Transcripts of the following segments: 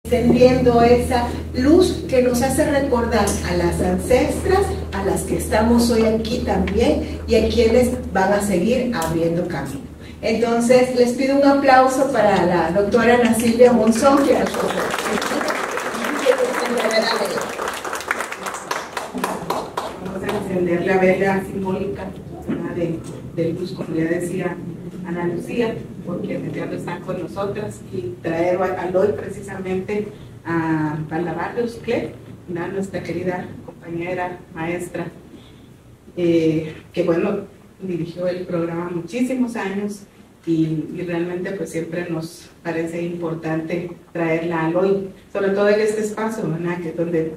encendiendo esa luz que nos hace recordar a las ancestras, a las que estamos hoy aquí también y a quienes van a seguir abriendo camino. Entonces les pido un aplauso para la doctora Ana Silvia Monzón, que nos vamos a encender la vela simbólica de luz, como ya decía Ana Lucía, porque ya no están con nosotras, y traer al hoy precisamente a Paula Barrios Clé, nuestra querida compañera maestra, que bueno, dirigió el programa muchísimos años y realmente pues siempre nos parece importante traerla al hoy, sobre todo en este espacio, ¿verdad? Que es donde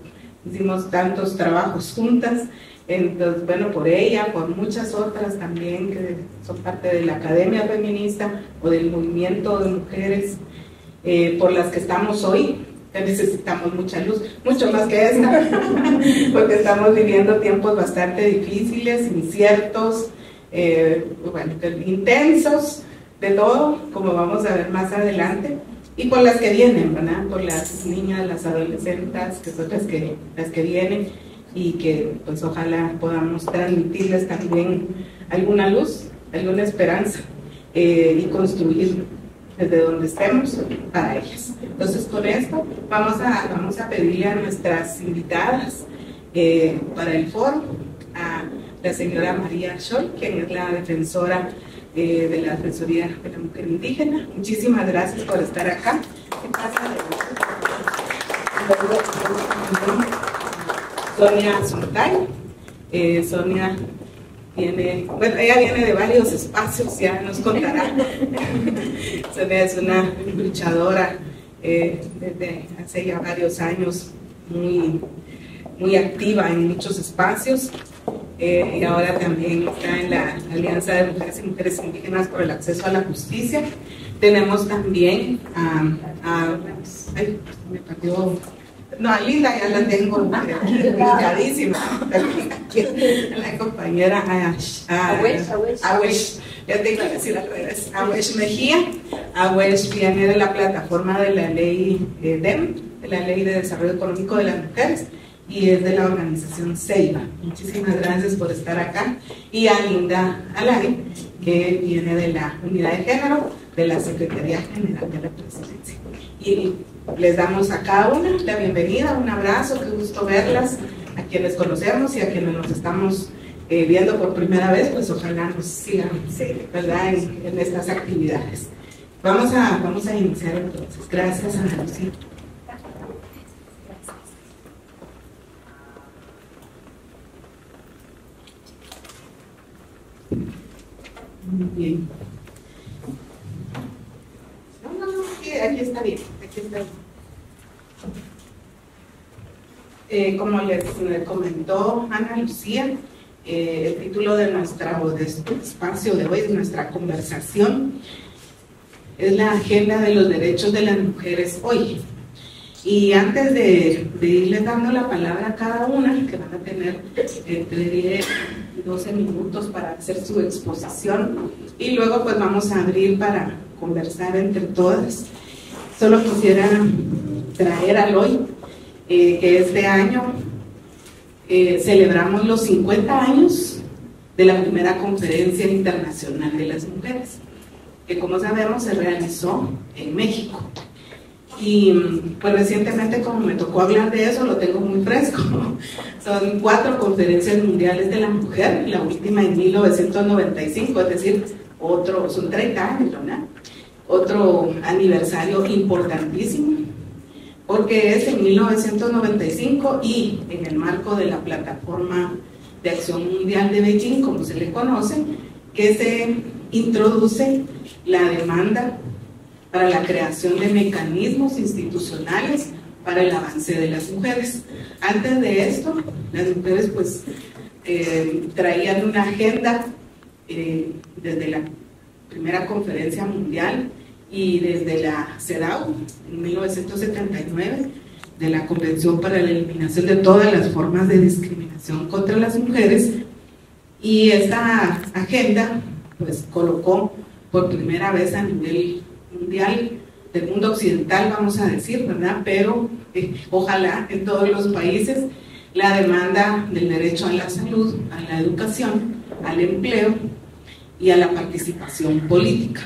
hicimos tantos trabajos juntas. Entonces, bueno, por ella, por muchas otras también que son parte de la Academia Feminista o del movimiento de mujeres, por las que estamos hoy, que necesitamos mucha luz, mucho más que esta, porque estamos viviendo tiempos bastante difíciles, inciertos, bueno, intensos, de todo, como vamos a ver más adelante, y por las que vienen, ¿verdad? Por las niñas, las adolescentes, que son las que vienen, y que pues ojalá podamos transmitirles también alguna luz, alguna esperanza, y construir desde donde estemos para ellas. Entonces con esto vamos a pedirle a nuestras invitadas para el foro, a la señora María Scholl, quien es la defensora de la Defensoría de la Mujer Indígena. Muchísimas gracias por estar acá. ¿Qué pasa? Sonia Sontay. Sonia viene, bueno, ella viene de varios espacios, ya nos contará. Sonia es una luchadora desde hace ya varios años, muy activa en muchos espacios, y ahora también está en la Alianza de Mujeres y Mujeres Indígenas por el Acceso a la Justicia. Tenemos también ay, me perdió. No, a Linda ya la tengo brilladísima. La compañera Awesh, ya tengo que decir al revés. Awesh Mejía. Awesh viene de la plataforma de la ley DEM, de la Ley de Desarrollo Económico de las Mujeres, y es de la organización Ceiba. Muchísimas gracias por estar acá. Y a Linda Alay, que viene de la Unidad de Género de la Secretaría General de la Presidencia. Y les damos a cada una la bienvenida, un abrazo, qué gusto verlas, a quienes conocemos y a quienes nos estamos viendo por primera vez, pues ojalá nos sigan, ¿verdad?, en estas actividades. Vamos a iniciar entonces. Gracias, Ana Lucía. Muy bien. No, aquí está bien, aquí está bien. Como les comentó Ana Lucía, el título de este espacio de hoy, de nuestra conversación, es la agenda de los derechos de las mujeres hoy. Y antes de irles dando la palabra a cada una, que van a tener entre 10 y 12 minutos para hacer su exposición, y luego pues vamos a abrir para conversar entre todas, solo quisiera traer al hoy que este año celebramos los 50 años de la primera Conferencia Internacional de las Mujeres, que como sabemos se realizó en México. Y pues recientemente, como me tocó hablar de eso, lo tengo muy fresco. Son 4 conferencias mundiales de la mujer, la última en 1995, es decir, son 30 años, ¿no? Otro aniversario importantísimo, porque es en 1995 y en el marco de la Plataforma de Acción Mundial de Beijing, como se le conoce, que se introduce la demanda para la creación de mecanismos institucionales para el avance de las mujeres. Antes de esto, las mujeres pues traían una agenda desde la primera conferencia mundial y desde la CEDAW en 1979, de la Convención para la Eliminación de todas las formas de discriminación contra las mujeres, y esta agenda pues colocó por primera vez a nivel mundial del mundo occidental, vamos a decir, ¿verdad? Pero ojalá en todos los países la demanda del derecho a la salud, a la educación, al empleo y a la participación política.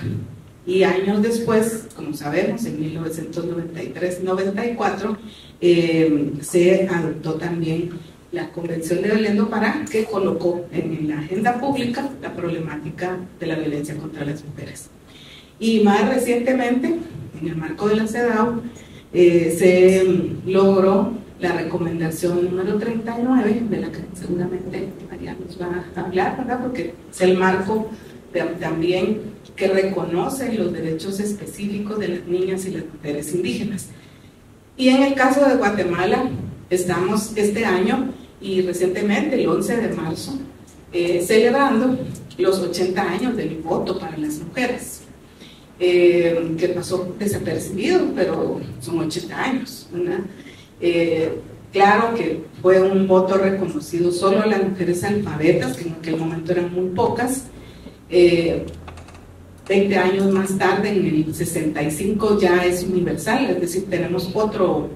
Y años después, como sabemos, en 1993-94, se adoptó también la Convención de Belén do Pará, que colocó en la agenda pública la problemática de la violencia contra las mujeres. Y más recientemente, en el marco de la CEDAW, se logró la recomendación número 39, de la que seguramente María nos va a hablar, ¿verdad? Porque es el marco también que reconoce los derechos específicos de las niñas y las mujeres indígenas. Y en el caso de Guatemala, estamos este año y recientemente, el 11 de marzo, celebrando los 80 años del voto para las mujeres, que pasó desapercibido, pero son 80 años, ¿verdad? Claro que fue un voto reconocido solo a las mujeres alfabetas, que en aquel momento eran muy pocas. 20 años más tarde, en el 65, ya es universal, es decir, tenemos otro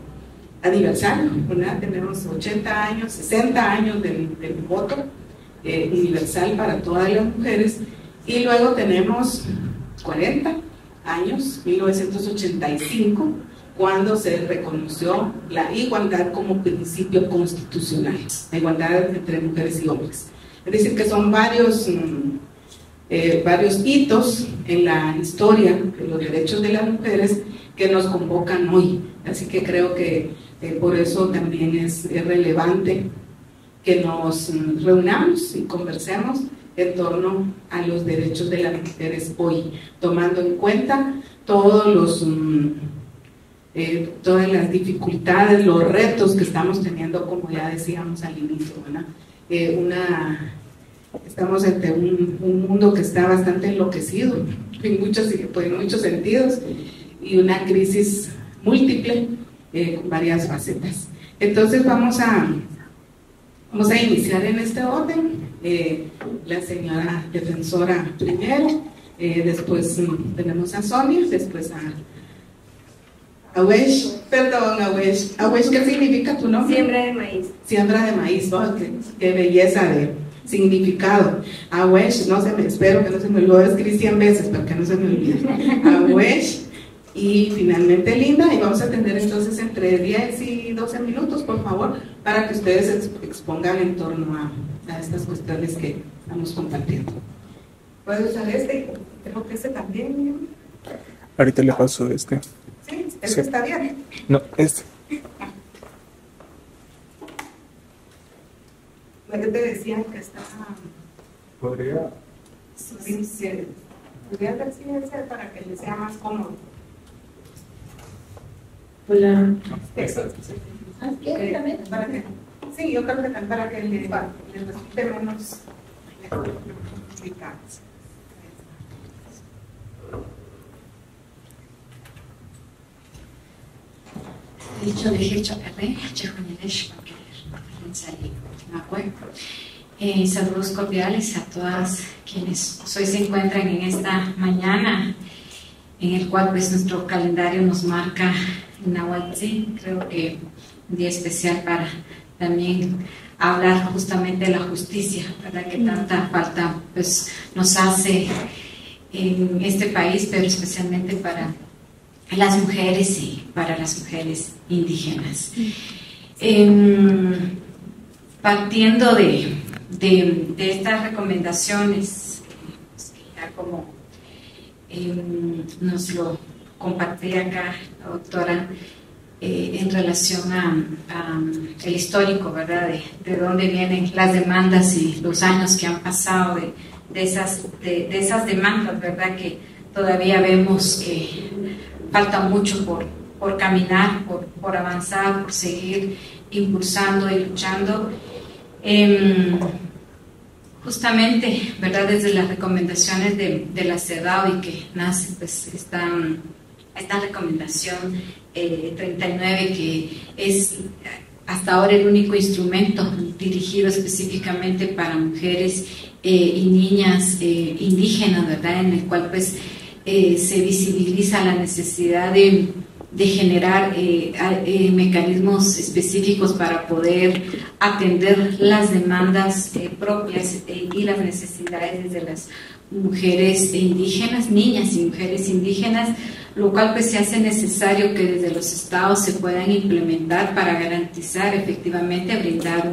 aniversario, ¿verdad? Tenemos 80 años, 60 años del voto universal para todas las mujeres, y luego tenemos 40 años, 1985, cuando se reconoció la igualdad como principio constitucional, la igualdad entre mujeres y hombres. Es decir, que son varios hitos en la historia de los derechos de las mujeres que nos convocan hoy. Así que creo que por eso también es relevante que nos reunamos y conversemos en torno a los derechos de las mujeres hoy, tomando en cuenta todas las dificultades, los retos que estamos teniendo, como ya decíamos al inicio, ¿verdad? Estamos ante un mundo que está bastante enloquecido en muchos sentidos, y una crisis múltiple con varias facetas. Entonces vamos a iniciar en este orden. La señora defensora primero, después tenemos a Sonia, después a Awesh, perdón, Awesh. Awesh, ¿qué significa tu nombre? Siembra de maíz. Siembra de maíz, oh, qué belleza de significado. Awesh, espero que no se me olvide, escribir 100 veces para que no se me olvide. Awesh, y finalmente Linda, y vamos a atender entonces entre 10 y 12 minutos, por favor, para que ustedes expongan en torno a estas cuestiones que estamos compartiendo. ¿Puedo usar este? Creo que este también. Ahorita le paso este. Sí, este está bien. No, este. Bueno, yo te decía que está... Podría ver si ese para que les sea más cómodo. Hola. Para que, sí, yo creo que también para que les resulte menos complicado. Saludos cordiales a todas quienes hoy se encuentran en esta mañana, en el cual pues nuestro calendario nos marca Nahuatl, creo que un día especial para también hablar justamente de la justicia, ¿verdad? Que tanta falta pues nos hace en este país, pero especialmente para las mujeres y para las mujeres indígenas. Partiendo de estas recomendaciones, que ya como nos lo compartía acá la doctora, en relación a el histórico, ¿verdad? De dónde vienen las demandas y los años que han pasado de esas demandas, ¿verdad? Que todavía vemos que falta mucho por caminar, por avanzar, por seguir impulsando y luchando. Justamente, ¿verdad? Desde las recomendaciones de la CEDAW y que nace pues esta recomendación 39, que es hasta ahora el único instrumento dirigido específicamente para mujeres y niñas indígenas, ¿verdad? En el cual pues se visibiliza la necesidad de generar mecanismos específicos para poder atender las demandas propias y las necesidades de las mujeres indígenas, niñas y mujeres indígenas, lo cual pues se hace necesario que desde los estados se puedan implementar para garantizar efectivamente brindar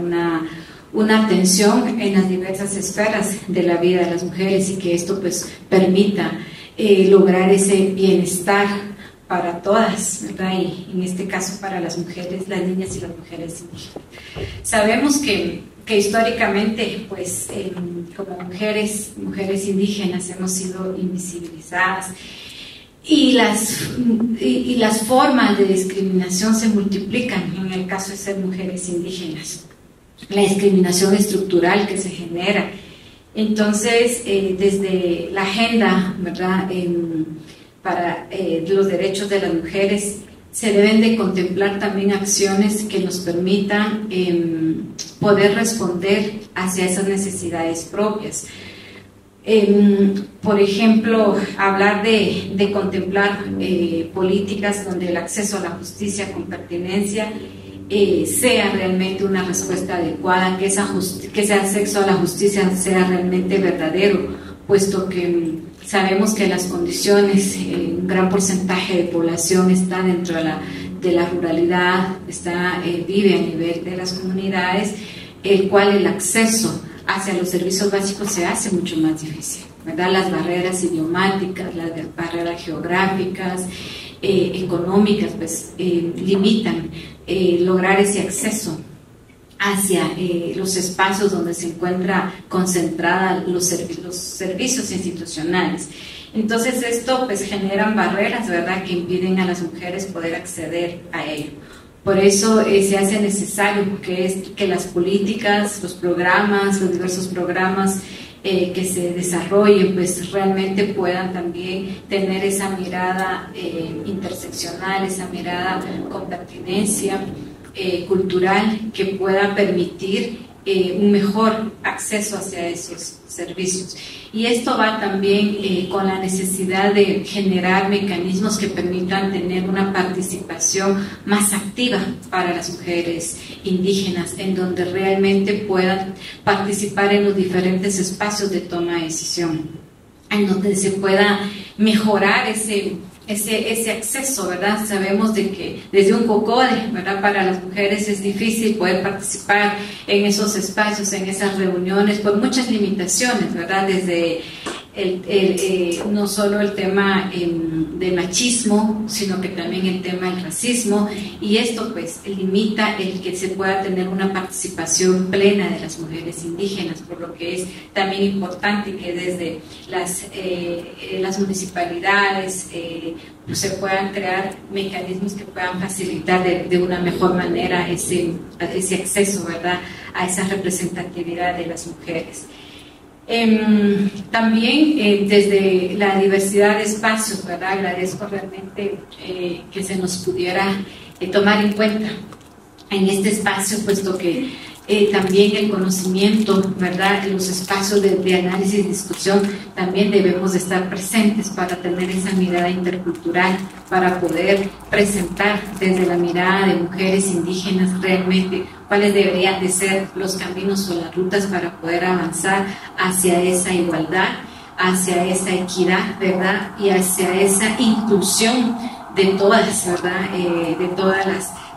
una atención en las diversas esferas de la vida de las mujeres y que esto pues permita lograr ese bienestar para todas, ¿verdad? Y en este caso para las mujeres, las niñas y las mujeres indígenas. Sabemos que históricamente, pues, como mujeres indígenas hemos sido invisibilizadas y las formas de discriminación se multiplican en el caso de ser mujeres indígenas. La discriminación estructural que se genera. Entonces, desde la agenda, ¿verdad?, para los derechos de las mujeres, se deben de contemplar también acciones que nos permitan poder responder hacia esas necesidades propias. Por ejemplo, hablar de contemplar políticas donde el acceso a la justicia con pertinencia sea realmente una respuesta adecuada, que ese acceso a la justicia sea realmente verdadero, puesto que sabemos que las condiciones, un gran porcentaje de población está dentro de la ruralidad, vive a nivel de las comunidades, el cual el acceso hacia los servicios básicos se hace mucho más difícil, ¿verdad? Las barreras idiomáticas, las barreras geográficas, económicas, pues limitan lograr ese acceso hacia los espacios donde se encuentra concentrada los servicios institucionales. Entonces esto pues generan barreras, ¿verdad?, que impiden a las mujeres poder acceder a ello. Por eso se hace necesario que las políticas, los programas, los diversos programas que se desarrollen, pues realmente puedan también tener esa mirada interseccional, esa mirada con pertinencia cultural que pueda permitir un mejor acceso hacia esos servicios. Y esto va también con la necesidad de generar mecanismos que permitan tener una participación más activa para las mujeres indígenas, en donde realmente puedan participar en los diferentes espacios de toma de decisión, en donde se pueda mejorar ese acceso, ¿verdad? Sabemos de que desde un COCODE, ¿verdad?, para las mujeres es difícil poder participar en esos espacios, en esas reuniones, por muchas limitaciones, ¿verdad? Desde no solo el tema de machismo, sino que también el tema del racismo, y esto pues limita el que se pueda tener una participación plena de las mujeres indígenas, por lo que es también importante que desde las municipalidades pues se puedan crear mecanismos que puedan facilitar de una mejor manera ese acceso, ¿verdad?, a esa representatividad de las mujeres. También desde la diversidad de espacios, ¿verdad?, agradezco realmente que se nos pudiera tomar en cuenta en este espacio, puesto que también el conocimiento, ¿verdad?, los espacios de análisis y discusión también debemos de estar presentes para tener esa mirada intercultural, para poder presentar desde la mirada de mujeres indígenas realmente cuáles deberían de ser los caminos o las rutas para poder avanzar hacia esa igualdad, hacia esa equidad, ¿verdad?, y hacia esa inclusión de todas, ¿verdad?, de todas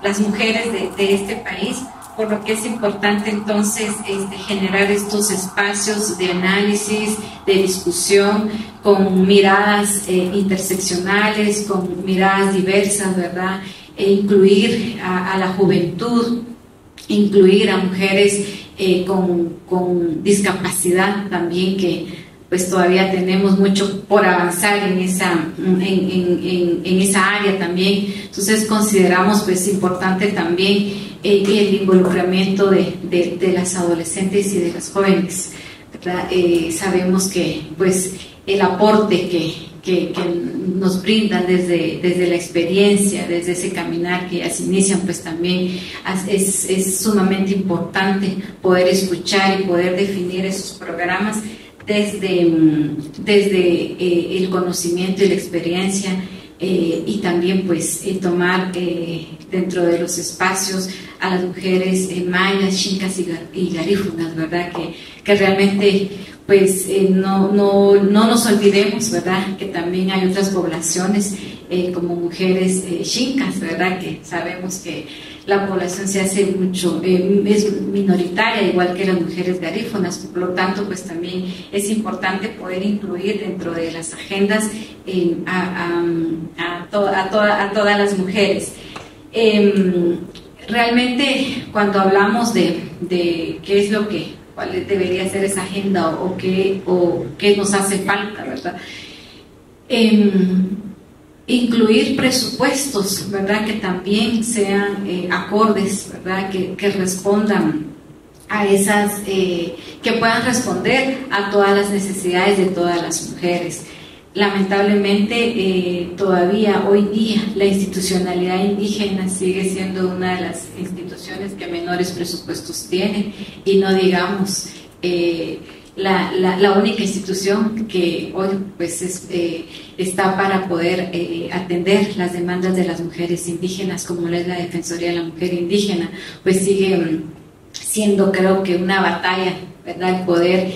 las mujeres de este país, por lo que es importante entonces generar estos espacios de análisis, de discusión, con miradas interseccionales, con miradas diversas, ¿verdad?, e incluir a la juventud, incluir a mujeres con discapacidad también, que pues todavía tenemos mucho por avanzar en esa área también. Entonces consideramos pues importante también el involucramiento de las adolescentes y de las jóvenes, ¿verdad? Sabemos que pues el aporte que nos brindan desde la experiencia, desde ese caminar que ya se inician, pues también es sumamente importante poder escuchar y poder definir esos programas desde el conocimiento y la experiencia, y también pues tomar dentro de los espacios a las mujeres mayas, chincas y garífunas, ¿verdad? Que realmente pues no nos olvidemos, ¿verdad? Que también hay otras poblaciones como mujeres chincas, ¿verdad? Que sabemos que la población se hace mucho, es minoritaria, igual que las mujeres garífunas, por lo tanto, pues también es importante poder incluir dentro de las agendas a todas las mujeres. Realmente, cuando hablamos de qué es lo que, cuál debería ser esa agenda o qué nos hace falta, ¿verdad? Incluir presupuestos, ¿verdad? Que también sean acordes, ¿verdad? Que respondan a esas, que puedan responder a todas las necesidades de todas las mujeres. Lamentablemente, todavía hoy día la institucionalidad indígena sigue siendo una de las instituciones que menores presupuestos tienen, y no digamos la única institución que hoy pues está para poder atender las demandas de las mujeres indígenas, como es la Defensoría de la Mujer Indígena, pues sigue siendo, creo que, una batalla, ¿verdad? El poder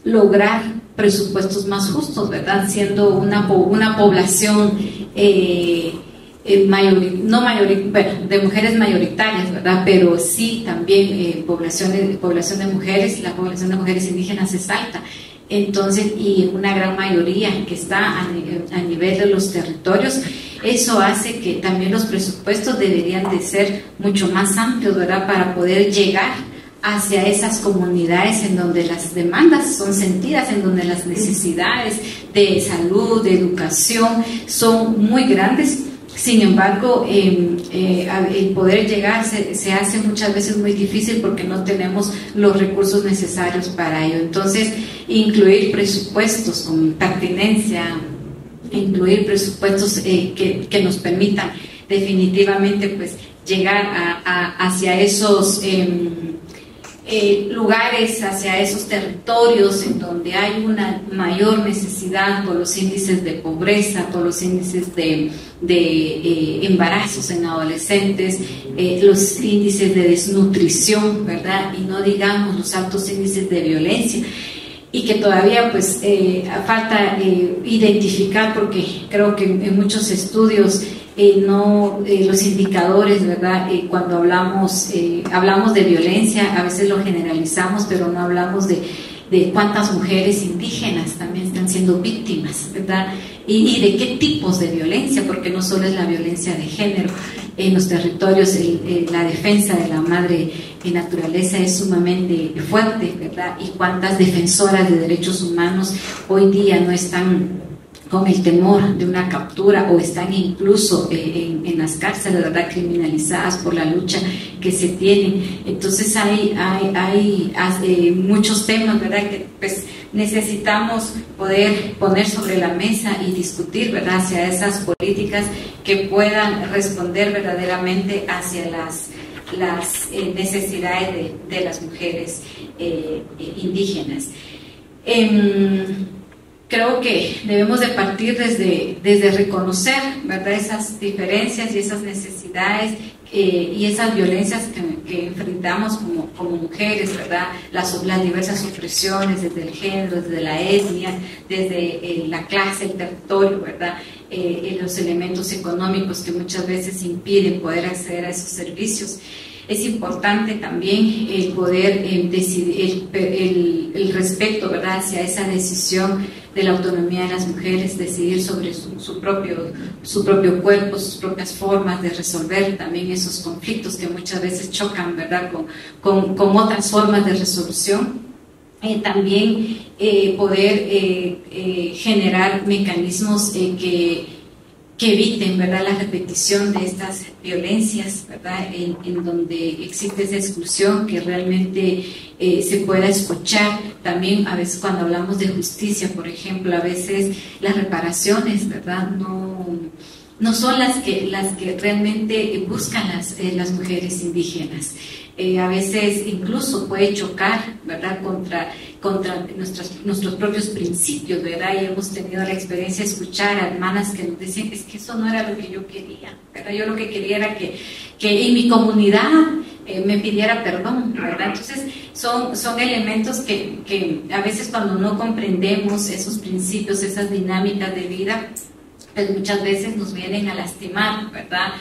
lograr presupuestos más justos, ¿verdad? Siendo una población de mujeres mayoritarias, ¿verdad? Pero sí también población de mujeres, la población de mujeres indígenas es alta. Entonces, y una gran mayoría que está a nivel de los territorios, eso hace que también los presupuestos deberían de ser mucho más amplios, ¿verdad? Para poder llegar hacia esas comunidades en donde las demandas son sentidas, en donde las necesidades de salud, de educación son muy grandes. Sin embargo, el poder llegar se hace muchas veces muy difícil porque no tenemos los recursos necesarios para ello. Entonces, incluir presupuestos con pertinencia, incluir presupuestos que nos permitan definitivamente pues llegar hacia esos lugares, hacia esos territorios en donde hay una mayor necesidad por los índices de pobreza, por los índices de embarazos en adolescentes, los índices de desnutrición, ¿verdad? Y no digamos los altos índices de violencia, y que todavía pues falta identificar, porque creo que en muchos estudios los indicadores, ¿verdad? Cuando hablamos de violencia, a veces lo generalizamos, pero no hablamos de cuántas mujeres indígenas también están siendo víctimas, ¿verdad? Y de qué tipos de violencia, porque no solo es la violencia de género. En los territorios la defensa de la madre naturaleza es sumamente fuerte, ¿verdad? Y cuántas defensoras de derechos humanos hoy día no están con el temor de una captura, o están incluso en las cárceles, ¿verdad?, criminalizadas por la lucha que se tiene. Entonces hay muchos temas, ¿verdad?, que pues necesitamos poder poner sobre la mesa y discutir, ¿verdad?, hacia esas políticas que puedan responder verdaderamente hacia las necesidades de las mujeres indígenas. Creo que debemos de partir desde reconocer, ¿verdad?, esas diferencias y esas necesidades y esas violencias que enfrentamos como mujeres, ¿verdad?, las diversas opresiones desde el género, desde la etnia, desde la clase, el territorio, ¿verdad?, los elementos económicos que muchas veces impiden poder acceder a esos servicios. Es importante también el poder decidir, el respeto, ¿verdad?, hacia esa decisión de la autonomía de las mujeres, decidir sobre su propio cuerpo, sus propias formas de resolver también esos conflictos que muchas veces chocan, ¿verdad?, con otras formas de resolución. También poder generar mecanismos que eviten, ¿verdad?, la repetición de estas violencias, ¿verdad?, en donde existe esa exclusión, que realmente se pueda escuchar. También a veces cuando hablamos de justicia, por ejemplo, a veces las reparaciones, ¿verdad?, no son las que realmente buscan las mujeres indígenas. A veces incluso puede chocar, ¿verdad?, contra contra nuestros propios principios, ¿verdad? Y hemos tenido la experiencia de escuchar a hermanas que nos dicen, es que eso no era lo que yo quería, ¿verdad? Yo lo que quería era que en mi comunidad me pidiera perdón, ¿verdad? Entonces son elementos que a veces cuando no comprendemos esos principios, esas dinámicas de vida, pues muchas veces nos vienen a lastimar, ¿verdad?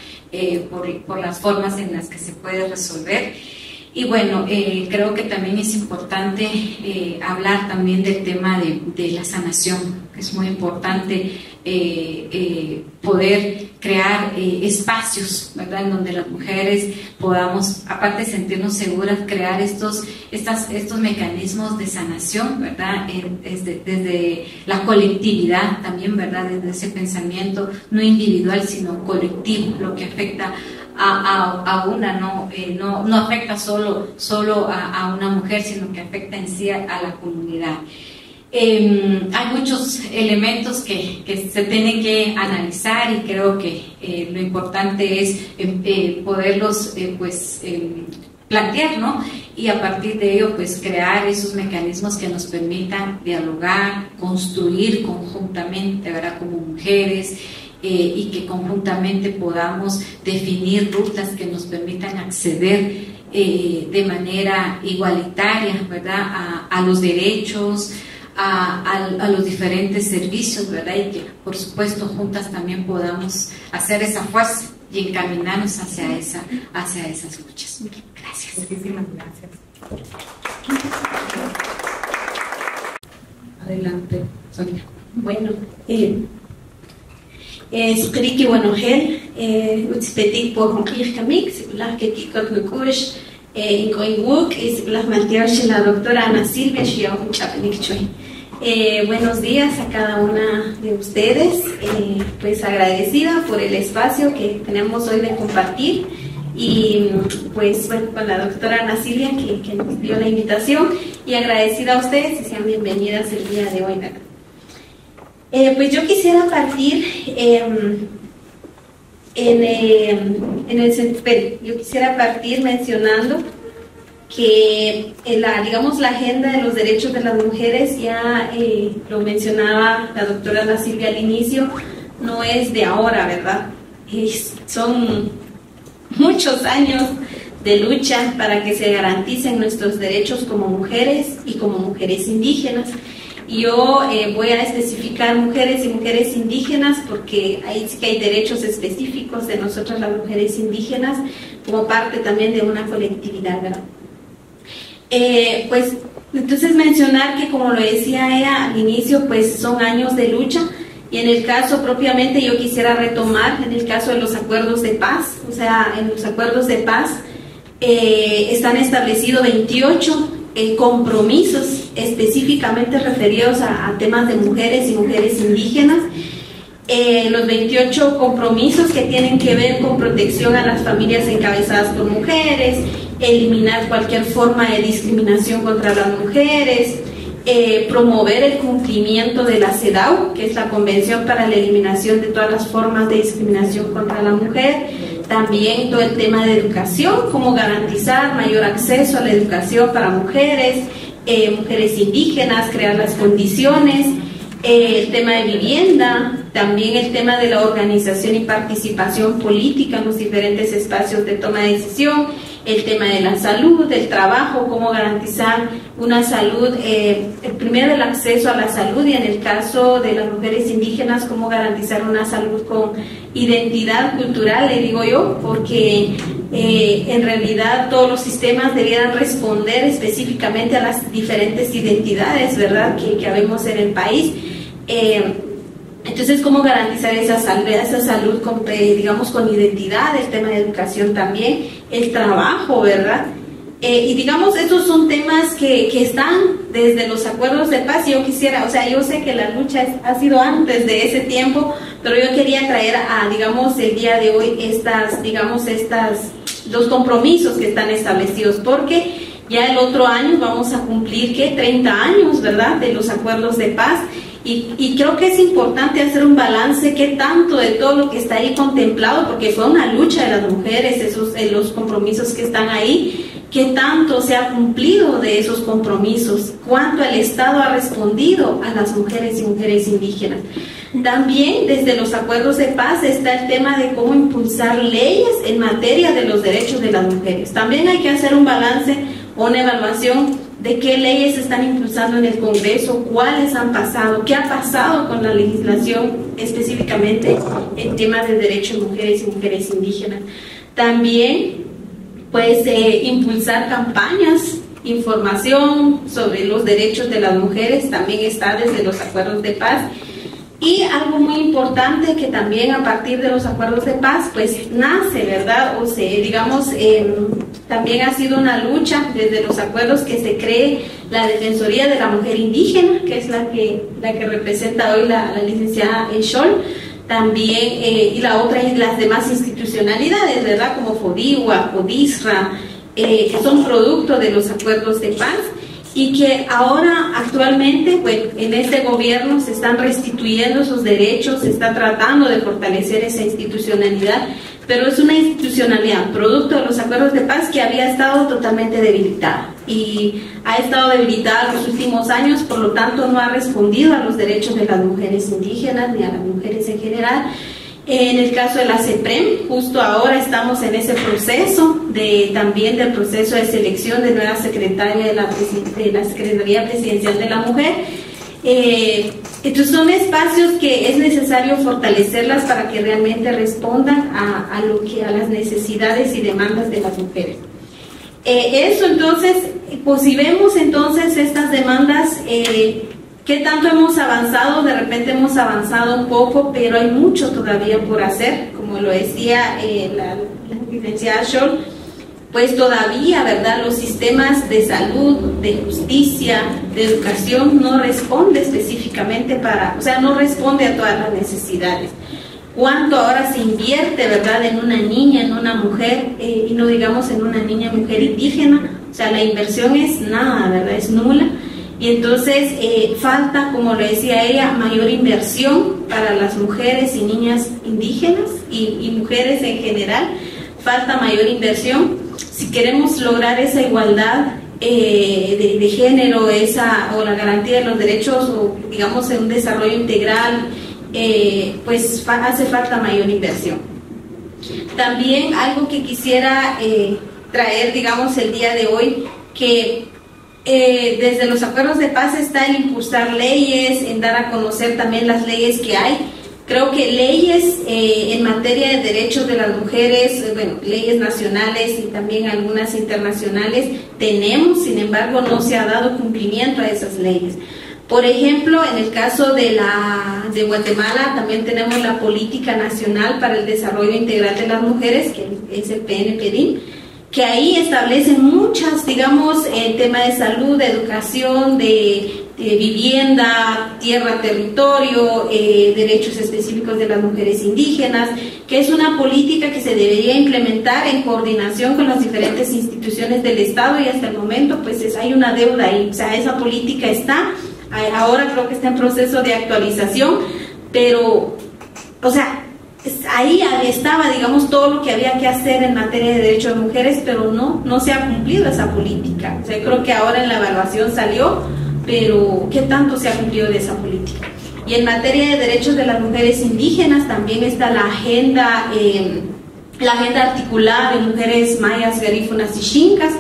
Por las formas en las que se puede resolver. Y bueno, creo que también es importante hablar también del tema de la sanación. Es muy importante poder crear espacios, ¿verdad?, en donde las mujeres podamos, aparte de sentirnos seguras, crear estos mecanismos de sanación, ¿verdad?, desde la colectividad también, ¿verdad?, desde ese pensamiento no individual sino colectivo, lo que afecta a una, no afecta solo a una mujer, sino que afecta en sí a la comunidad. Hay muchos elementos que se tienen que analizar y creo que lo importante es poderlos plantear, ¿no? Y a partir de ello pues crear esos mecanismos que nos permitan dialogar, construir conjuntamente, ¿verdad?, como mujeres, y que conjuntamente podamos definir rutas que nos permitan acceder de manera igualitaria, ¿verdad?, a los derechos, a los diferentes servicios, ¿verdad? Y que por supuesto juntas también podamos hacer esa fuerza y encaminarnos hacia esas luchas. Gracias. Muchísimas gracias. Adelante, Sonia. Bueno, Spriki Wanogel, Utspetik por Honkir Kamik, Siblah Ketikot Nukush, Incoinwuk, y Siblah Maltiarche, la doctora Ana Silvia, Shiao Chapenik Chue. Buenos días a cada una de ustedes, pues agradecida por el espacio que tenemos hoy de compartir y pues bueno, con la doctora Ana Silvia que nos dio la invitación y agradecida a ustedes y sean bienvenidas el día de hoy. Pues yo quisiera partir yo quisiera partir mencionando que la agenda de los derechos de las mujeres, ya lo mencionaba la doctora Ana Silvia al inicio, no es de ahora, ¿verdad? Son muchos años de lucha para que se garanticen nuestros derechos como mujeres y como mujeres indígenas. Yo voy a especificar mujeres y mujeres indígenas porque ahí sí que hay derechos específicos de nosotras las mujeres indígenas como parte también de una colectividad, ¿verdad? Pues entonces mencionar que, como lo decía ella al inicio, pues son años de lucha y en el caso propiamente yo quisiera retomar en el caso de los acuerdos de paz. O sea, en los acuerdos de paz están establecidos 28 compromisos específicamente referidos a temas de mujeres y mujeres indígenas. Los 28 compromisos que tienen que ver con protección a las familias encabezadas por mujeres, eliminar cualquier forma de discriminación contra las mujeres, promover el cumplimiento de la CEDAW, que es la Convención para la Eliminación de todas las formas de discriminación contra la mujer. También todo el tema de educación, cómo garantizar mayor acceso a la educación para mujeres, mujeres indígenas, crear las condiciones, el tema de vivienda, también el tema de la organización y participación política en los diferentes espacios de toma de decisión, el tema de la salud, el trabajo, cómo garantizar una salud, primero el acceso a la salud y en el caso de las mujeres indígenas, cómo garantizar una salud con identidad cultural, le digo yo, porque en realidad todos los sistemas debieran responder específicamente a las diferentes identidades, ¿verdad?, que habemos en el país. Entonces, ¿cómo garantizar esa salud con, digamos, con identidad? El tema de educación también, el trabajo, ¿verdad? Y digamos, estos son temas que están desde los acuerdos de paz. Y yo quisiera, o sea, yo sé que la lucha ha sido antes de ese tiempo, pero yo quería traer digamos, el día de hoy los compromisos que están establecidos, porque ya el otro año vamos a cumplir, ¿qué? 30 años, ¿verdad?, de los acuerdos de paz. Y creo que es importante hacer un balance, qué tanto de todo lo que está ahí contemplado, porque fue una lucha de las mujeres, los compromisos que están ahí, ¿Qué tanto se ha cumplido de esos compromisos? ¿Cuánto el Estado ha respondido a las mujeres y mujeres indígenas? También desde los acuerdos de paz está el tema de cómo impulsar leyes en materia de los derechos de las mujeres. También hay que hacer un balance o una evaluación de qué leyes se están impulsando en el Congreso, cuáles han pasado, qué ha pasado con la legislación específicamente en temas de derechos de mujeres y mujeres indígenas. También pues impulsar campañas, información sobre los derechos de las mujeres, también está desde los acuerdos de paz. Y algo muy importante que también a partir de los acuerdos de paz pues nace, ¿verdad? O se, digamos, también ha sido una lucha desde los acuerdos que se cree la Defensoría de la Mujer Indígena, que es la que representa hoy la licenciada Scholl, también, y la otra y las demás institucionalidades, ¿verdad? Como FODIWA, FODISRA, que son producto de los acuerdos de paz, y que ahora actualmente pues, en este gobierno se están restituyendo sus derechos, se está tratando de fortalecer esa institucionalidad, pero es una institucionalidad producto de los acuerdos de paz que había estado totalmente debilitada y ha estado debilitada en los últimos años, por lo tanto no ha respondido a los derechos de las mujeres indígenas ni a las mujeres en general. En el caso de la CEPREM, justo ahora estamos en ese proceso también del proceso de selección de nueva secretaria de la Secretaría Presidencial de la Mujer. Entonces son espacios que es necesario fortalecerlas para que realmente respondan a las necesidades y demandas de las mujeres. Eso entonces, pues si vemos entonces estas demandas, ¿qué tanto hemos avanzado? De repente hemos avanzado un poco, pero hay mucho todavía por hacer, como lo decía la licenciada Scholl, pues todavía, ¿verdad? Los sistemas de salud, de justicia, de educación no responde específicamente no responde a todas las necesidades. ¿Cuánto ahora se invierte, verdad, en una niña, en una mujer, y no digamos en una niña, mujer indígena? O sea, la inversión es nada, ¿verdad? Es nula. Y entonces falta, como lo decía ella, mayor inversión para las mujeres y niñas indígenas y mujeres en general. Falta mayor inversión. Si queremos lograr esa igualdad de género, o la garantía de los derechos, o digamos un desarrollo integral, pues hace falta mayor inversión. También algo que quisiera traer, digamos, el día de hoy, que desde los acuerdos de paz está el impulsar leyes, en dar a conocer también las leyes que hay. Creo que leyes en materia de derechos de las mujeres, bueno, leyes nacionales y también algunas internacionales tenemos, sin embargo no se ha dado cumplimiento a esas leyes. Por ejemplo, en el caso de Guatemala también tenemos la Política Nacional para el Desarrollo Integral de las Mujeres, que es el PNPDIM, que ahí establecen muchas, digamos, temas de salud, de educación, de vivienda, tierra, territorio, derechos específicos de las mujeres indígenas, que es una política que se debería implementar en coordinación con las diferentes instituciones del Estado, y hasta el momento pues hay una deuda ahí. O sea, esa política está, ahora creo que está en proceso de actualización, pero, o sea, ahí estaba, digamos, todo lo que había que hacer en materia de derechos de mujeres, pero no se ha cumplido esa política. O sea, creo que ahora en la evaluación salió, pero ¿qué tanto se ha cumplido de esa política? Y en materia de derechos de las mujeres indígenas también está la agenda articulada de mujeres mayas, garífunas y xincas,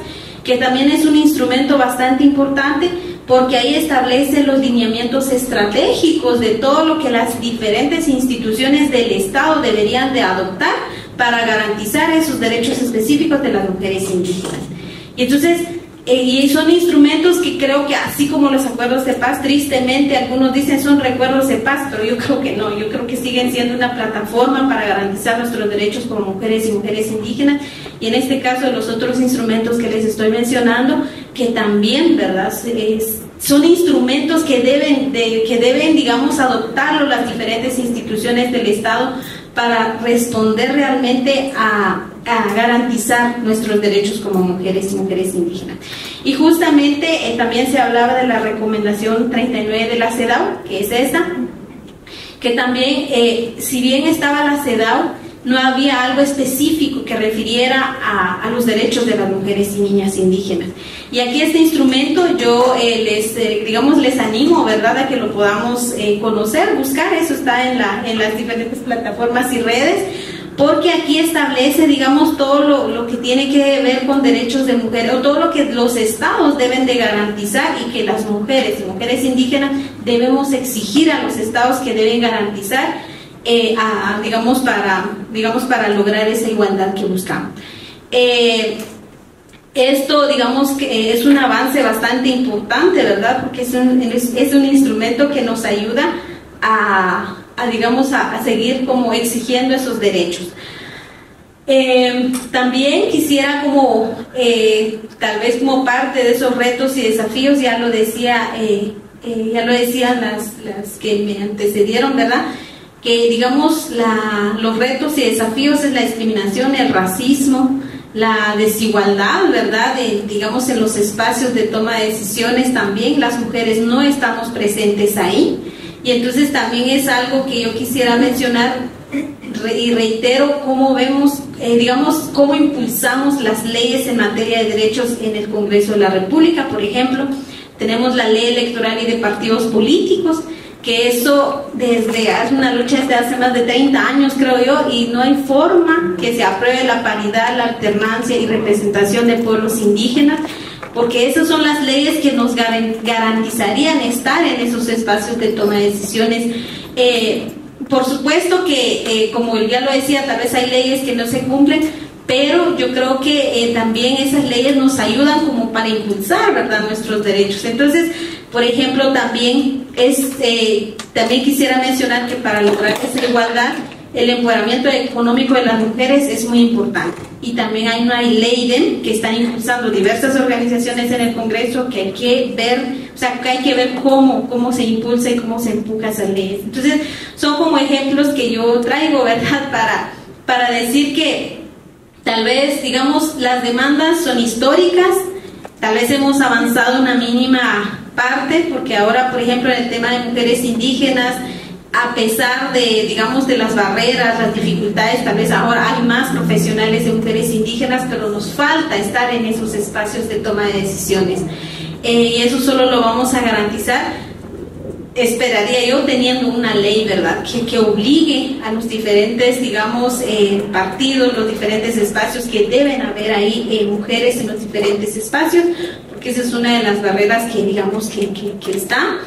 que también es un instrumento bastante importante, porque ahí establece los lineamientos estratégicos de todo lo que las diferentes instituciones del Estado deberían de adoptar para garantizar esos derechos específicos de las mujeres indígenas. Y entonces, y son instrumentos que creo que, así como los acuerdos de paz, tristemente algunos dicen son recuerdos de paz, pero yo creo que no, yo creo que siguen siendo una plataforma para garantizar nuestros derechos como mujeres y mujeres indígenas, y en este caso de los otros instrumentos que les estoy mencionando, que también, ¿verdad?, son instrumentos que deben, digamos, adoptarlo las diferentes instituciones del Estado para responder realmente a garantizar nuestros derechos como mujeres y mujeres indígenas. Y justamente también se hablaba de la recomendación 39 de la CEDAW, que es esta, que también, si bien estaba la CEDAW, no había algo específico que refiriera a los derechos de las mujeres y niñas indígenas. Y aquí este instrumento yo les animo, ¿verdad?, a que lo podamos conocer, buscar. Eso está en las diferentes plataformas y redes, porque aquí establece, digamos, todo lo que tiene que ver con derechos de mujeres, o todo lo que los estados deben de garantizar y que las mujeres y mujeres indígenas debemos exigir a los estados que deben garantizar, para lograr esa igualdad que buscamos. Esto, digamos, que es un avance bastante importante, ¿verdad?, porque es un instrumento que nos ayuda a seguir como exigiendo esos derechos. También quisiera tal vez como parte de esos retos y desafíos, ya lo decían las que me antecedieron, ¿verdad?, que digamos los retos y desafíos es la discriminación, el racismo, la desigualdad, ¿verdad?, digamos en los espacios de toma de decisiones. También las mujeres no estamos presentes ahí, y entonces también es algo que yo quisiera mencionar y reitero cómo vemos, cómo impulsamos las leyes en materia de derechos en el Congreso de la República. Por ejemplo, tenemos la ley electoral y de partidos políticos, que eso es una lucha desde hace más de 30 años, creo yo, y no hay forma que se apruebe la paridad, la alternancia y representación de pueblos indígenas, porque esas son las leyes que nos garantizarían estar en esos espacios de toma de decisiones. Por supuesto que, como ya lo decía, tal vez hay leyes que no se cumplen, pero yo creo que también esas leyes nos ayudan como para impulsar, ¿verdad?, nuestros derechos. Entonces, por ejemplo, también quisiera mencionar que para lograr esa igualdad, el empoderamiento económico de las mujeres es muy importante. Y también hay una ley que están impulsando diversas organizaciones en el Congreso, que hay que ver, cómo se impulsa y cómo se empuja esas leyes. Entonces, son como ejemplos que yo traigo, ¿verdad?, para decir que tal vez, digamos, las demandas son históricas, tal vez hemos avanzado una mínima parte, porque ahora, por ejemplo, en el tema de mujeres indígenas, a pesar de, digamos, de las barreras, las dificultades, tal vez ahora hay más profesionales de mujeres indígenas, pero nos falta estar en esos espacios de toma de decisiones. Y eso solo lo vamos a garantizar, esperaría yo, teniendo una ley, ¿verdad?, que obligue a los diferentes, digamos, partidos, los diferentes espacios, que deben haber ahí mujeres en los diferentes espacios, porque esa es una de las barreras que, digamos, que está.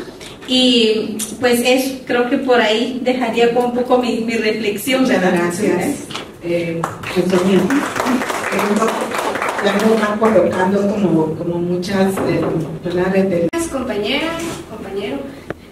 Y pues eso, creo que por ahí dejaría con un poco mi reflexión, ¿verdad? Gracias. Ya nos van colocando como muchas compañeras, compañeros.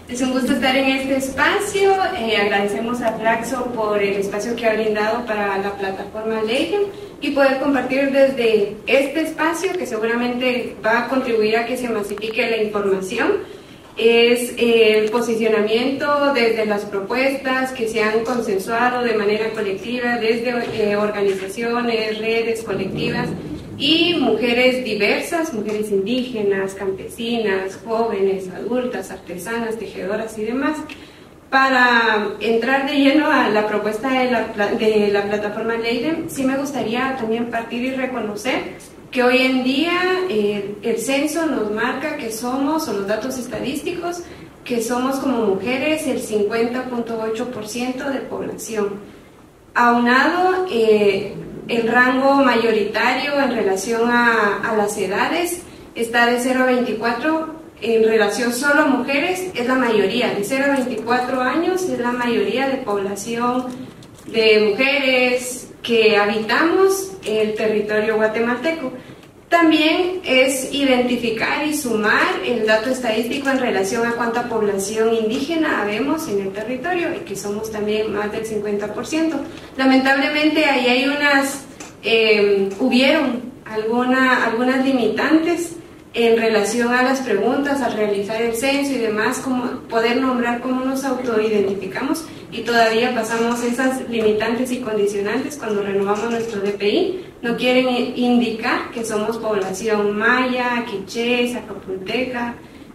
Es un gusto estar en este espacio. Agradecemos a Flaxo por el espacio que ha brindado para la plataforma Leigen y poder compartir desde este espacio, que seguramente va a contribuir a que se masifique la información. Es el posicionamiento desde las propuestas que se han consensuado de manera colectiva desde organizaciones, redes colectivas y mujeres diversas, mujeres indígenas, campesinas, jóvenes, adultas, artesanas, tejedoras y demás, para entrar de lleno a la propuesta de la plataforma Leigen. Sí me gustaría también partir y reconocer que hoy en día el censo nos marca que somos, o los datos estadísticos, que somos como mujeres el 50.8% de población. Aunado, el rango mayoritario en relación a las edades está de 0 a 24, en relación solo a mujeres es la mayoría, de 0 a 24 años es la mayoría de población de mujeres que habitamos el territorio guatemalteco. También es identificar y sumar el dato estadístico en relación a cuánta población indígena habemos en el territorio, y que somos también más del 50%. Lamentablemente ahí hay hubieron algunas limitantes en relación a las preguntas al realizar el censo y demás, como poder nombrar cómo nos autoidentificamos, y todavía pasamos esas limitantes y condicionantes cuando renovamos nuestro DPI. No quieren indicar que somos población maya, quiché, zacapulteca,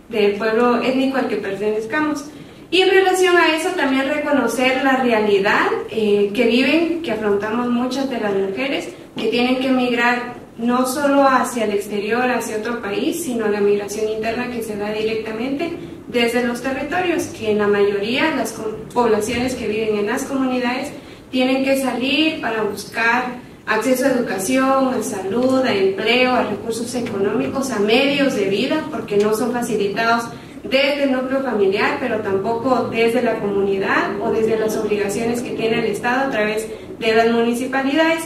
del pueblo étnico al que pertenezcamos. Y en relación a eso también reconocer la realidad que viven, que afrontamos muchas de las mujeres que tienen que emigrar no solo hacia el exterior, hacia otro país, sino la migración interna que se da directamente desde los territorios, que en la mayoría las poblaciones que viven en las comunidades tienen que salir para buscar acceso a educación, a salud, a empleo, a recursos económicos, a medios de vida, porque no son facilitados desde el núcleo familiar, pero tampoco desde la comunidad o desde las obligaciones que tiene el Estado a través de las municipalidades.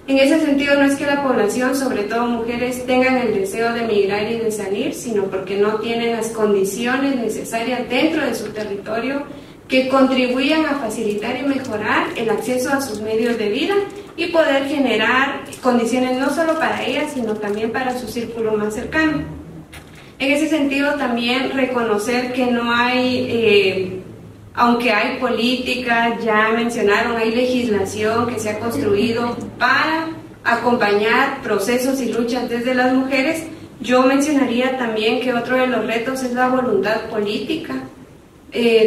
En ese sentido, no es que la población, sobre todo mujeres, tengan el deseo de emigrar y de salir, sino porque no tienen las condiciones necesarias dentro de su territorio que contribuyan a facilitar y mejorar el acceso a sus medios de vida y poder generar condiciones no solo para ellas, sino también para su círculo más cercano. En ese sentido, también reconocer que no hay, aunque hay política, ya mencionaron, hay legislación que se ha construido para acompañar procesos y luchas desde las mujeres. Yo mencionaría también que otro de los retos es la voluntad política.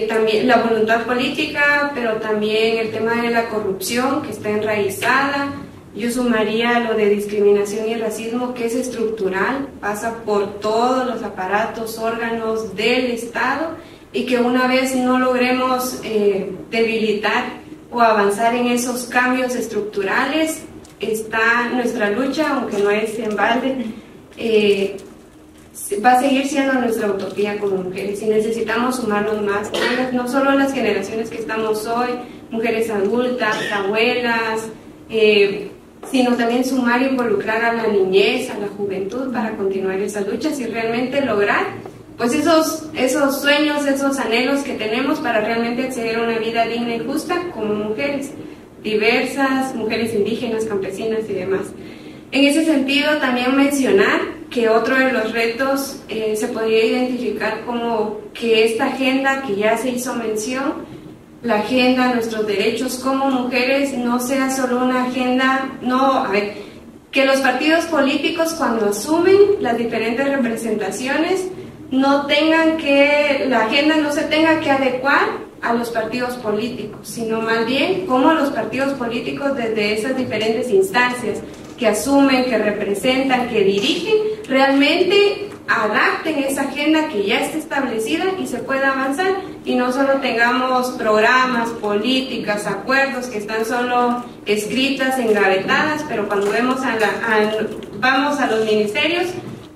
También la voluntad política, pero también el tema de la corrupción que está enraizada. Yo sumaría lo de discriminación y racismo, que es estructural, pasa por todos los aparatos, órganos del Estado, y que una vez no logremos debilitar o avanzar en esos cambios estructurales, está nuestra lucha, aunque no es en balde, va a seguir siendo nuestra utopía como mujeres, y necesitamos sumarnos más, no solo las generaciones que estamos hoy, mujeres adultas, abuelas, sino también sumar e involucrar a la niñez, a la juventud para continuar esas luchas y realmente lograr pues esos sueños, esos anhelos que tenemos para realmente acceder a una vida digna y justa como mujeres diversas, mujeres indígenas, campesinas y demás. En ese sentido, también mencionar que otro de los retos se podría identificar como que esta agenda que ya se hizo mención, la agenda de nuestros derechos como mujeres, no sea solo una agenda, que los partidos políticos cuando asumen las diferentes representaciones no tengan que, la agenda no se tenga que adecuar a los partidos políticos, sino más bien cómo los partidos políticos desde esas diferentes instancias que asumen, que representan, que dirigen, realmente adapten esa agenda que ya está establecida y se pueda avanzar, y no solo tengamos programas, políticas, acuerdos que están solo escritas, engavetadas, pero cuando vemos vamos a los ministerios,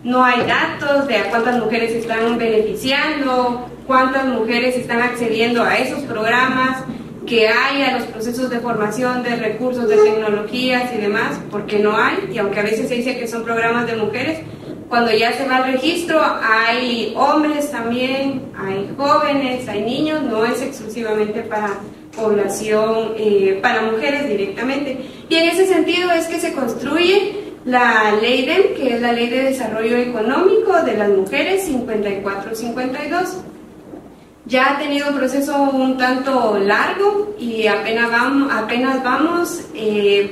no hay datos de a cuántas mujeres están beneficiando, cuántas mujeres están accediendo a esos programas que hay, a los procesos de formación de recursos, de tecnologías y demás, porque no hay, y aunque a veces se dice que son programas de mujeres, cuando ya se va al registro hay hombres también, hay jóvenes, hay niños, no es exclusivamente para población, para mujeres directamente. Y en ese sentido es que se construye la Ley DEM, que es la Ley de Desarrollo Económico de las Mujeres 54-52. Ya ha tenido un proceso un tanto largo y apenas vamos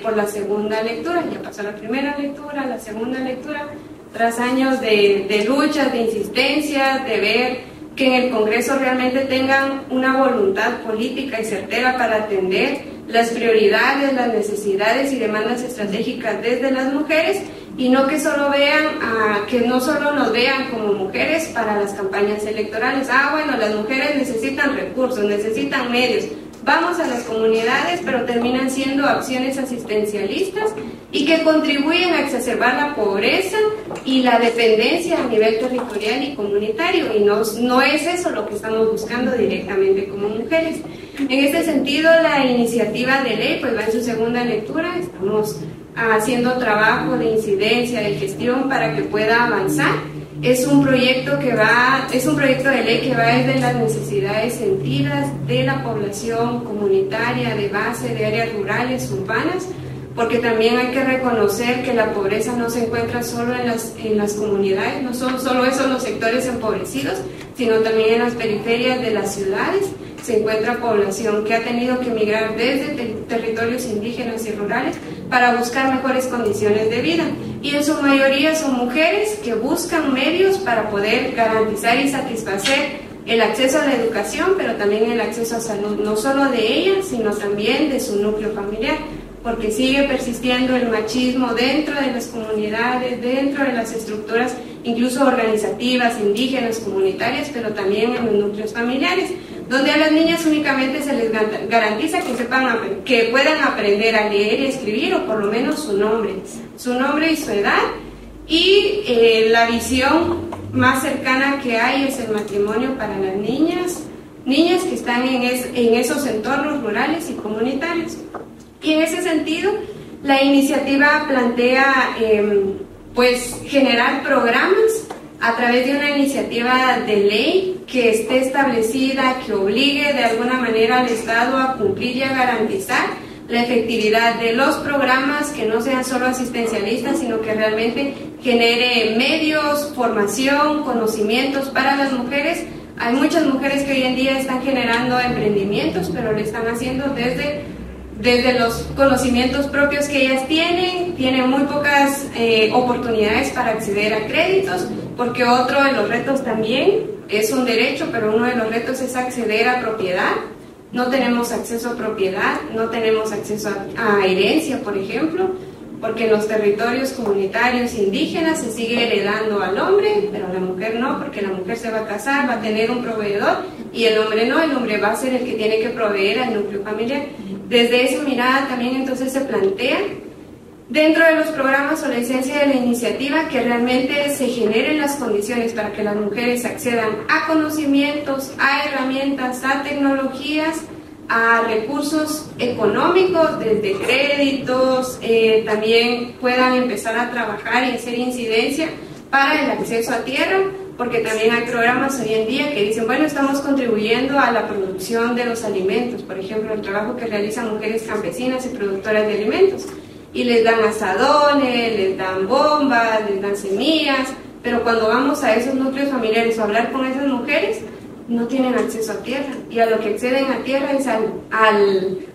por la segunda lectura. Ya pasó la primera lectura, la segunda lectura, tras años de luchas, de insistencias, de ver que en el Congreso realmente tengan una voluntad política y certera para atender las prioridades, las necesidades y demandas estratégicas desde las mujeres, y no que solo no solo nos vean como mujeres para las campañas electorales. Bueno, las mujeres necesitan recursos, necesitan medios, vamos a las comunidades, pero terminan siendo acciones asistencialistas y que contribuyen a exacerbar la pobreza y la dependencia a nivel territorial y comunitario, y no es eso lo que estamos buscando directamente como mujeres. En este sentido, la iniciativa de ley pues va en su segunda lectura, estamos haciendo trabajo de incidencia, de gestión para que pueda avanzar. Es un proyecto de ley que va desde las necesidades sentidas de la población comunitaria, de base, de áreas rurales, urbanas, porque también hay que reconocer que la pobreza no se encuentra solo en las comunidades, no son solo esos los sectores empobrecidos, sino también en las periferias de las ciudades. Se encuentra población que ha tenido que emigrar desde territorios indígenas y rurales para buscar mejores condiciones de vida, y en su mayoría son mujeres que buscan medios para poder garantizar y satisfacer el acceso a la educación, pero también el acceso a salud, no solo de ellas, sino también de su núcleo familiar, porque sigue persistiendo el machismo dentro de las comunidades, dentro de las estructuras, incluso organizativas, indígenas, comunitarias, pero también en los núcleos familiares, donde a las niñas únicamente se les garantiza que puedan aprender a leer y escribir, o por lo menos su nombre y su edad, y la visión más cercana que hay es el matrimonio para las niñas que están en esos entornos rurales y comunitarios. Y en ese sentido, la iniciativa plantea pues generar programas a través de una iniciativa de ley que esté establecida, que obligue de alguna manera al Estado a cumplir y a garantizar la efectividad de los programas, que no sean solo asistencialistas, sino que realmente genere medios, formación, conocimientos para las mujeres. Hay muchas mujeres que hoy en día están generando emprendimientos, pero lo están haciendo desde los conocimientos propios que ellas tienen muy pocas oportunidades para acceder a créditos, porque otro de los retos también es un derecho, pero uno de los retos es acceder a propiedad. No tenemos acceso a propiedad, no tenemos acceso a herencia, por ejemplo, porque en los territorios comunitarios indígenas se sigue heredando al hombre, pero a la mujer no, porque la mujer se va a casar, va a tener un proveedor, y el hombre no, el hombre va a ser el que tiene que proveer al núcleo familiar. Desde esa mirada también entonces se plantea, dentro de los programas o la esencia de la iniciativa, que realmente se generen las condiciones para que las mujeres accedan a conocimientos, a herramientas, a tecnologías, a recursos económicos, desde créditos, también puedan empezar a trabajar y hacer incidencia para el acceso a tierra, porque también hay programas hoy en día que dicen, bueno, estamos contribuyendo a la producción de los alimentos, por ejemplo, el trabajo que realizan mujeres campesinas y productoras de alimentos, y les dan asadones, les dan bombas, les dan semillas, pero cuando vamos a esos núcleos familiares o a hablar con esas mujeres, no tienen acceso a tierra, y a lo que acceden a tierra es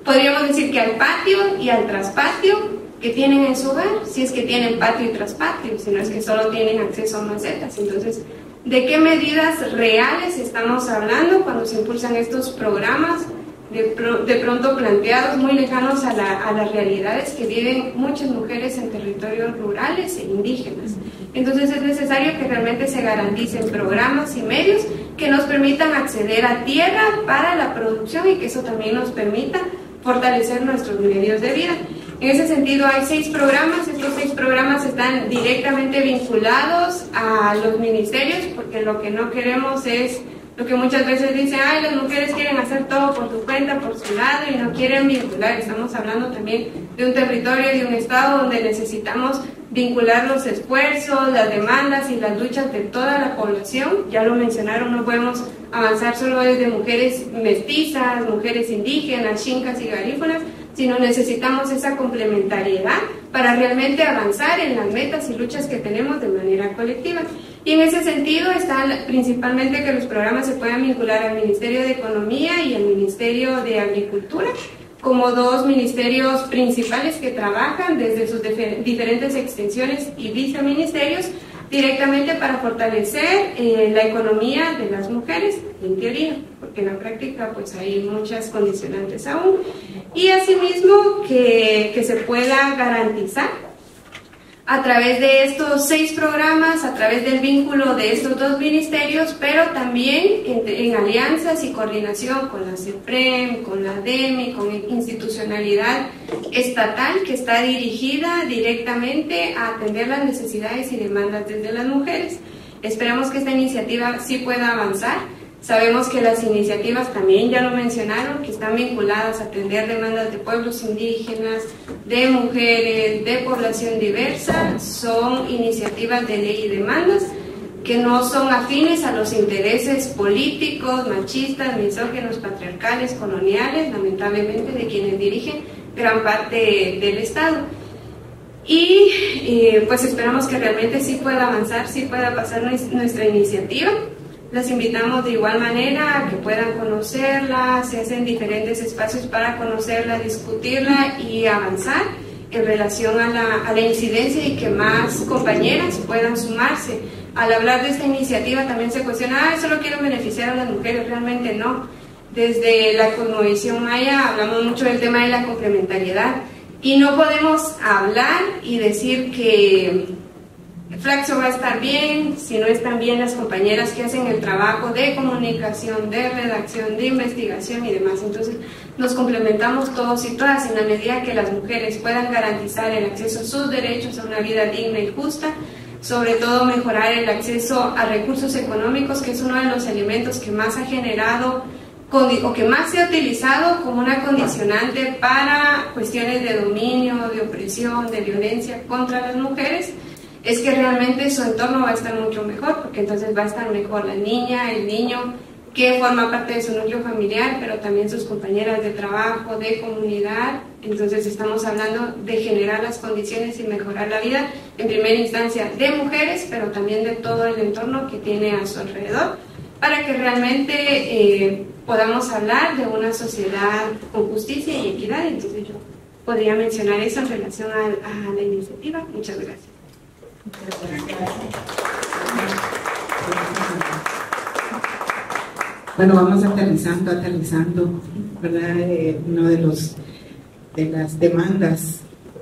podríamos decir que al patio y al traspatio que tienen en su hogar, si es que tienen patio y traspatio, si no es que solo tienen acceso a macetas. Entonces, ¿de qué medidas reales estamos hablando cuando se impulsan estos programas de pronto planteados muy lejanos a las realidades que viven muchas mujeres en territorios rurales e indígenas? Entonces es necesario que realmente se garanticen programas y medios que nos permitan acceder a tierra para la producción, y que eso también nos permita fortalecer nuestros medios de vida. En ese sentido hay 6 programas, estos 6 programas están directamente vinculados a los ministerios, porque lo que no queremos es lo que muchas veces dicen, ay, las mujeres quieren hacer todo por su cuenta, por su lado, y no quieren vincular. Estamos hablando también de un territorio y de un estado donde necesitamos vincular los esfuerzos, las demandas y las luchas de toda la población. Ya lo mencionaron, no podemos avanzar solo desde mujeres mestizas, mujeres indígenas, xincas y garífunas, sino necesitamos esa complementariedad para realmente avanzar en las metas y luchas que tenemos de manera colectiva. Y en ese sentido está principalmente que los programas se puedan vincular al Ministerio de Economía y al Ministerio de Agricultura como 2 ministerios principales que trabajan desde sus diferentes extensiones y viceministerios directamente para fortalecer la economía de las mujeres, en teoría, porque en la práctica pues hay muchas condicionantes aún. Y asimismo que se pueda garantizar a través de estos 6 programas, a través del vínculo de estos 2 ministerios, pero también en alianzas y coordinación con la CEPREM, con la DEMI, con institucionalidad estatal que está dirigida directamente a atender las necesidades y demandas desde las mujeres. Esperamos que esta iniciativa sí pueda avanzar. Sabemos que las iniciativas también ya lo mencionaron, que están vinculadas a atender demandas de pueblos indígenas, de mujeres, de población diversa. Son iniciativas de ley y demandas que no son afines a los intereses políticos, machistas, misóginos, patriarcales, coloniales, lamentablemente de quienes dirigen gran parte del Estado. Y pues esperamos que realmente sí pueda avanzar, sí pueda pasar nuestra iniciativa. Las invitamos de igual manera a que puedan conocerla, se hacen diferentes espacios para conocerla, discutirla y avanzar en relación a la incidencia, y que más compañeras puedan sumarse al hablar de esta iniciativa también se cuestiona, solo quieren beneficiar a las mujeres, realmente no. Desde la cosmovisión maya hablamos mucho del tema de la complementariedad y no podemos hablar y decir que Flaxo va a estar bien si no están bien las compañeras que hacen el trabajo de comunicación, de redacción, de investigación y demás. Entonces nos complementamos todos y todas en la medida que las mujeres puedan garantizar el acceso a sus derechos a una vida digna y justa, sobre todo mejorar el acceso a recursos económicos, que es uno de los elementos que más ha generado o que más se ha utilizado como una condicionante para cuestiones de dominio, de opresión, de violencia contra las mujeres. Es que realmente su entorno va a estar mucho mejor, porque entonces va a estar mejor la niña, el niño, que forma parte de su núcleo familiar, pero también sus compañeras de trabajo, de comunidad. Entonces estamos hablando de generar las condiciones y mejorar la vida, en primera instancia de mujeres, pero también de todo el entorno que tiene a su alrededor, para que realmente podamos hablar de una sociedad con justicia y equidad. Entonces yo podría mencionar eso en relación a la iniciativa. Muchas gracias. Bueno, vamos aterrizando, ¿verdad? Uno de las demandas,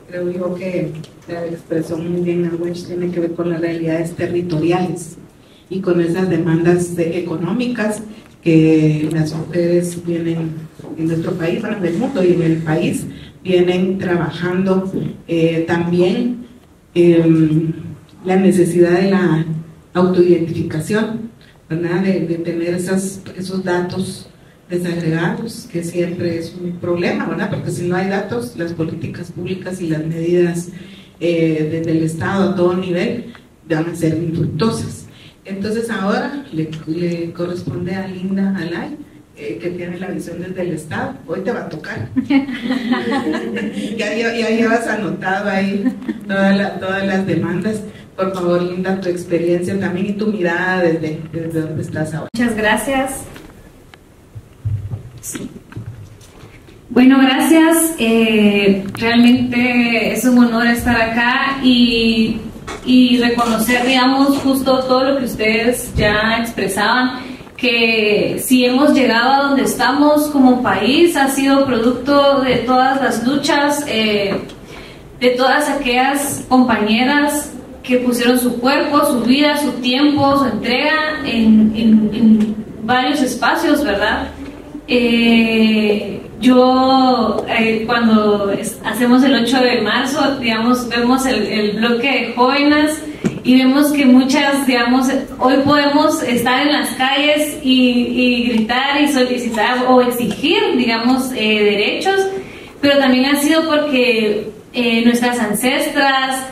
creo yo que la expresó muy bien Nahuel, tiene que ver con las realidades territoriales y con esas demandas económicas que las mujeres vienen en nuestro país, bueno, en el mundo y en el país, vienen trabajando también la necesidad de la autoidentificación, ¿verdad? De tener esos datos desagregados, que siempre es un problema, ¿verdad? Porque si no hay datos, las políticas públicas y las medidas desde el Estado a todo nivel van a ser infructuosas. Entonces ahora le corresponde a Linda Alay, que tiene la visión desde el Estado. Hoy te va a tocar. ya llevas anotado ahí todas las demandas. Por favor, Linda, tu experiencia también y tu mirada desde donde estás ahora. Muchas gracias. Sí. Bueno, gracias. Realmente es un honor estar acá y reconocer, digamos, justo todo lo que ustedes ya expresaban, que si hemos llegado a donde estamos como país ha sido producto de todas las luchas, de todas aquellas compañeras que pusieron su cuerpo, su vida, su tiempo, su entrega en varios espacios, ¿verdad? Cuando hacemos el 8 de marzo, digamos, vemos el bloque de jóvenes y vemos que muchas, digamos, hoy podemos estar en las calles y gritar y solicitar o exigir, digamos, derechos, pero también ha sido porque nuestras ancestras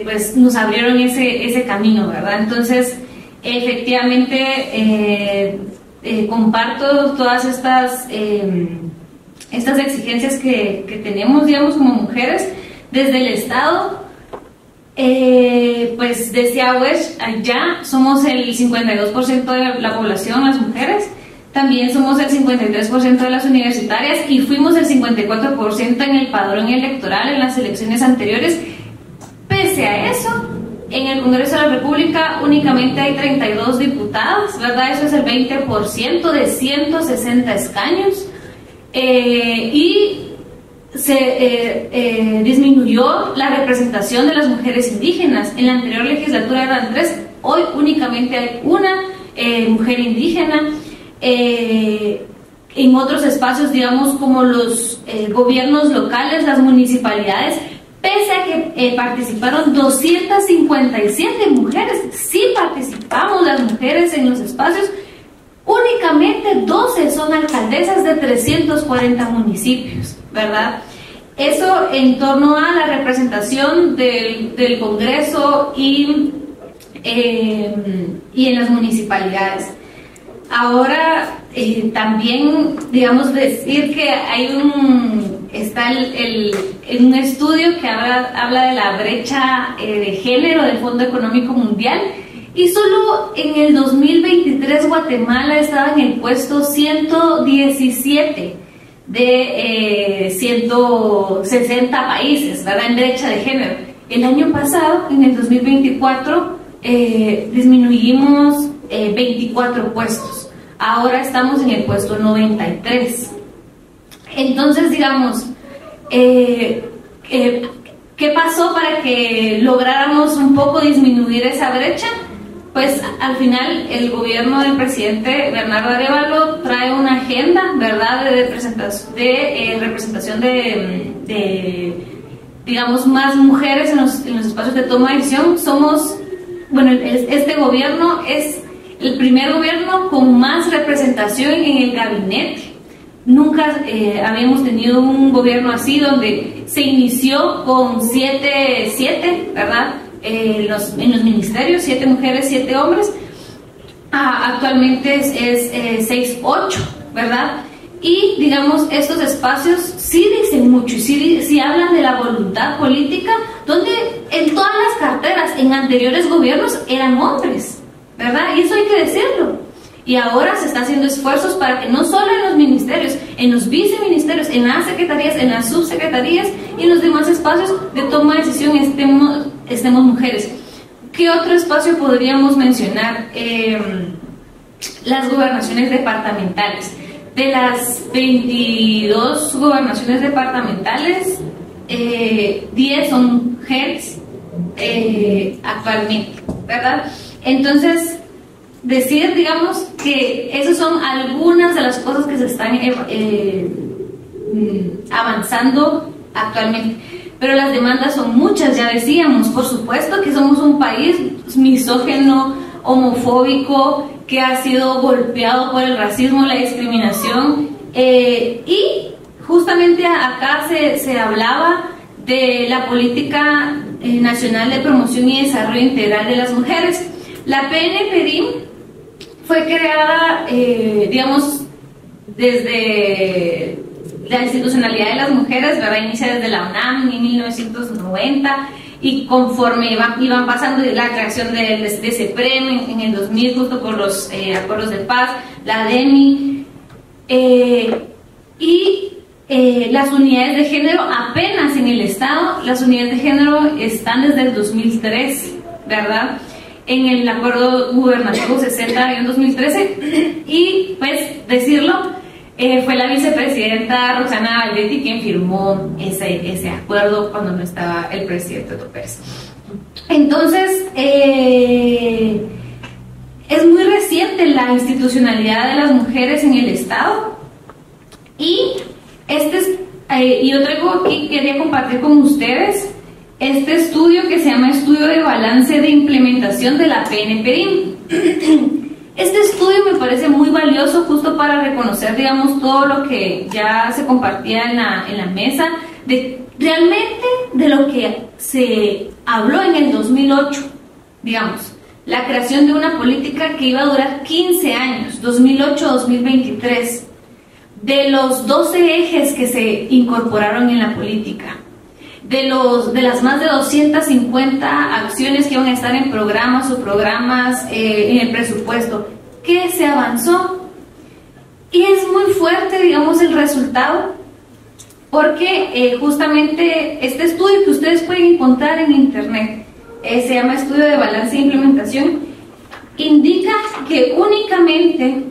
pues nos abrieron ese camino, ¿verdad? Entonces, efectivamente, comparto todas estas exigencias que tenemos, digamos, como mujeres desde el Estado. Pues decía Wesh, ya somos el 52% de la población, las mujeres. También somos el 53% de las universitarias y fuimos el 54% en el padrón electoral en las elecciones anteriores. Pese a eso, en el Congreso de la República únicamente hay 32 diputados, ¿verdad? Eso es el 20% de 160 escaños. Y se disminuyó la representación de las mujeres indígenas. En la anterior legislatura eran 3, hoy únicamente hay una mujer indígena. En otros espacios, digamos, como los gobiernos locales, las municipalidades, pese a que participaron 257 mujeres, sí participamos las mujeres en los espacios, únicamente 12 son alcaldesas de 340 municipios, ¿verdad? Eso en torno a la representación del Congreso y en las municipalidades. Ahora, también, digamos, decir que está en un estudio que habla de la brecha de género del Fondo Económico Mundial, y solo en el 2023 Guatemala estaba en el puesto 117 de 160 países, ¿verdad?, en brecha de género. El año pasado, en el 2024, disminuimos 24 puestos. Ahora estamos en el puesto 93. Entonces, digamos, ¿qué pasó para que lográramos un poco disminuir esa brecha? Pues al final el gobierno del presidente Bernardo Arévalo trae una agenda, ¿verdad?, de representación de digamos, más mujeres en los espacios de toma de decisión. Este gobierno es el primer gobierno con más representación en el gabinete. Nunca habíamos tenido un gobierno así, donde se inició con 7, ¿verdad?, en los ministerios, 7 mujeres, 7 hombres. Actualmente es 6-8, ¿verdad? Y digamos, estos espacios sí dicen mucho, y sí hablan de la voluntad política, donde en todas las carteras en anteriores gobiernos eran hombres, ¿verdad? Y eso hay que decirlo. Y ahora se está haciendo esfuerzos para que no solo en los ministerios, en los viceministerios, en las secretarías, en las subsecretarías y en los demás espacios de toma de decisión estemos mujeres. ¿Qué otro espacio podríamos mencionar? Las gobernaciones departamentales. De las 22 gobernaciones departamentales, 10 son mujeres actualmente, ¿verdad? Entonces, decir, digamos, que esas son algunas de las cosas que se están avanzando actualmente. Pero las demandas son muchas, ya decíamos. Por supuesto que somos un país misógino, homofóbico, que ha sido golpeado por el racismo, la discriminación, y justamente acá se hablaba de la política nacional de promoción y desarrollo integral de las mujeres. La PNPDIM fue creada, digamos, desde la institucionalidad de las mujeres, ¿verdad? Inicia desde la UNAM en 1990, y conforme iban pasando la creación de CEPREM en el 2000, justo por los acuerdos de paz, la DEMI, y las unidades de género apenas en el Estado. Las unidades de género están desde el 2003, ¿verdad?, en el acuerdo gubernativo 60 en 2013, y pues decirlo, fue la vicepresidenta Roxana Valdetti quien firmó ese acuerdo cuando no estaba el presidente Otto Pérez. Entonces, es muy reciente la institucionalidad de las mujeres en el Estado, y yo traigo aquí, quería compartir con ustedes este estudio que se llama Estudio de Balance de Implementación de la PNPDIM. Este estudio me parece muy valioso, justo para reconocer, digamos, todo lo que ya se compartía en la mesa, realmente de lo que se habló en el 2008, digamos, la creación de una política que iba a durar 15 años, 2008-2023, de los 12 ejes que se incorporaron en la política, de las más de 250 acciones que iban a estar en programas en el presupuesto, ¿qué se avanzó? Y es muy fuerte, digamos, el resultado, porque justamente este estudio que ustedes pueden encontrar en internet, se llama Estudio de Balance e Implementación, indica que únicamente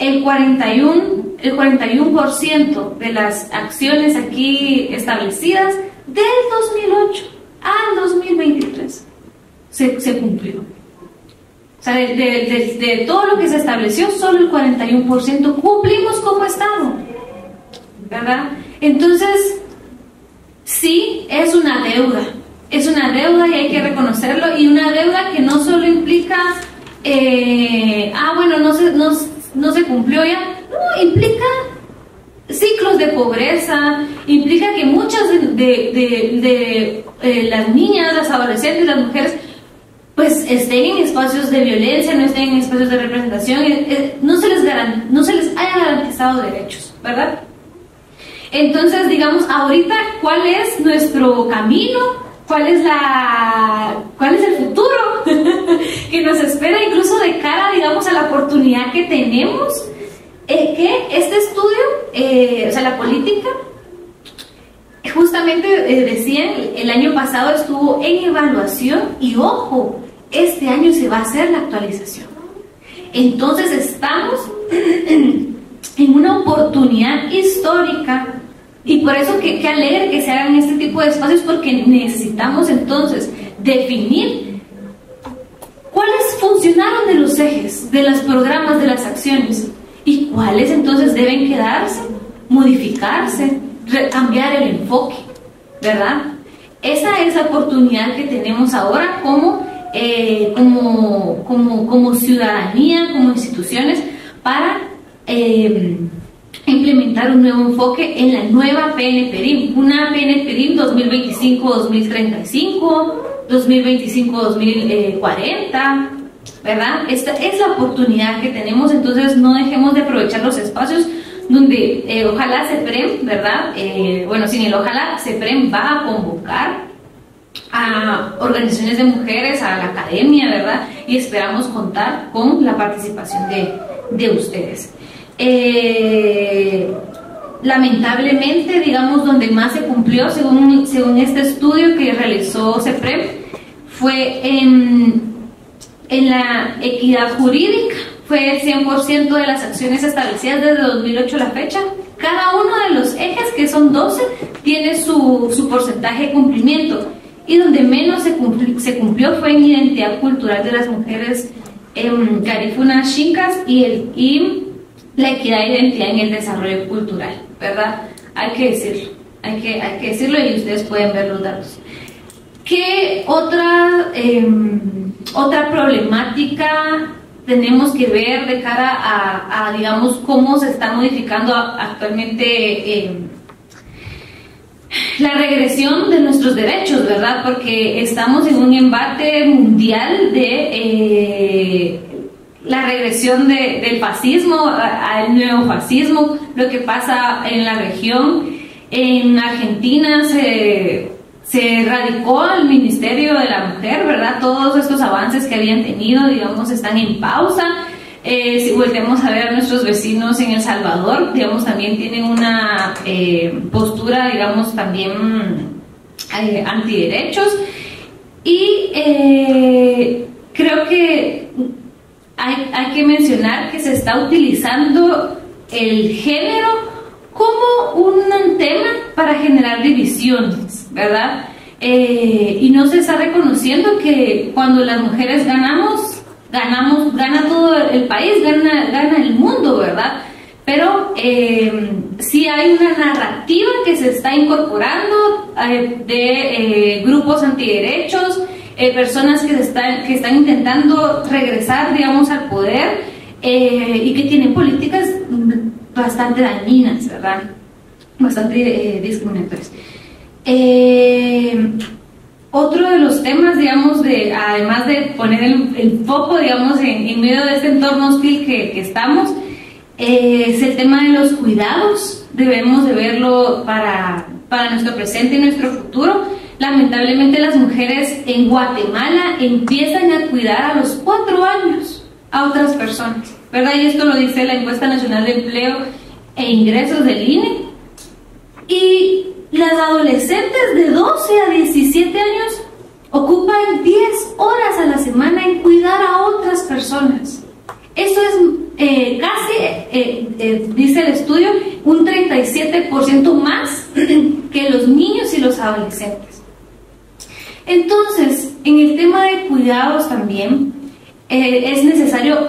el 41% de las acciones aquí establecidas del 2008 al 2023 se cumplió. O sea, de todo lo que se estableció, solo el 41% cumplimos como Estado, ¿verdad? Entonces, sí, es una deuda y hay que reconocerlo, y una deuda que no solo implica, no se cumplió ya, no, implica ciclos de pobreza, implica que muchas de las niñas, las adolescentes, las mujeres, pues estén en espacios de violencia, no estén en espacios de representación, no se les haya garantizado derechos, ¿verdad? Entonces, digamos, ahorita, ¿cuál es nuestro camino? ¿Cuál es el futuro que nos espera, incluso de cara, digamos, a la oportunidad que tenemos? Que este estudio, la política, justamente decían, el año pasado estuvo en evaluación, y ojo, este año se va a hacer la actualización. Entonces estamos en una oportunidad histórica, y por eso que alegre que se hagan este tipo de espacios, porque necesitamos entonces definir cuáles funcionaron de los ejes, de los programas, de las acciones, y cuáles entonces deben quedarse, modificarse, cambiar el enfoque, ¿verdad? Esa es la oportunidad que tenemos ahora como ciudadanía, como instituciones, para implementar un nuevo enfoque en la nueva PNPRIM, una PNPRIM 2025-2035, 2025-2040, ¿verdad? Esta es la oportunidad que tenemos, entonces no dejemos de aprovechar los espacios donde ojalá CEPREM, ¿verdad? Sin el ojalá, CEPREM va a convocar a organizaciones de mujeres, a la academia, ¿verdad? Y esperamos contar con la participación de ustedes. Lamentablemente, digamos, donde más se cumplió, según este estudio que realizó CEPREM, fue en la equidad jurídica. Fue el 100% de las acciones establecidas desde 2008 a la fecha. Cada uno de los ejes, que son 12, tiene su porcentaje de cumplimiento. Y donde menos se cumplió fue en identidad cultural de las mujeres Garifuna Xinkas y la equidad de identidad en el desarrollo cultural, ¿verdad? Hay que decirlo, hay que decirlo, y ustedes pueden ver los datos. ¿Qué otra problemática tenemos que ver de cara a digamos, cómo se está modificando actualmente la regresión de nuestros derechos, ¿verdad? Porque estamos en un embate mundial de la regresión del fascismo al neofascismo, lo que pasa en la región. En Argentina se radicó el Ministerio de la Mujer, ¿verdad? Todos estos avances que habían tenido, digamos, están en pausa. Si volteamos a ver a nuestros vecinos en El Salvador, digamos, también tienen una postura, digamos, también antiderechos. Y creo que hay que mencionar que se está utilizando el género como un tema para generar divisiones, ¿verdad? Y no se está reconociendo que cuando las mujeres gana todo el país, gana el mundo, ¿verdad? Pero sí hay una narrativa que se está incorporando de grupos antiderechos, personas que están intentando regresar, digamos, al poder, y que tienen políticas bastante dañinas, ¿verdad? Bastante discriminatorias. Otro de los temas, digamos, además de poner el foco, digamos, en medio de este entorno hostil que estamos, es el tema de los cuidados. Debemos de verlo para nuestro presente y nuestro futuro. Lamentablemente las mujeres en Guatemala empiezan a cuidar a los 4 años a otras personas, ¿verdad? Y esto lo dice la Encuesta Nacional de Empleo e Ingresos del INE. Y las adolescentes de 12 a 17 años ocupan 10 horas a la semana en cuidar a otras personas. Eso es dice el estudio, un 37% más que los niños y los adolescentes. Entonces, en el tema de cuidados también es necesario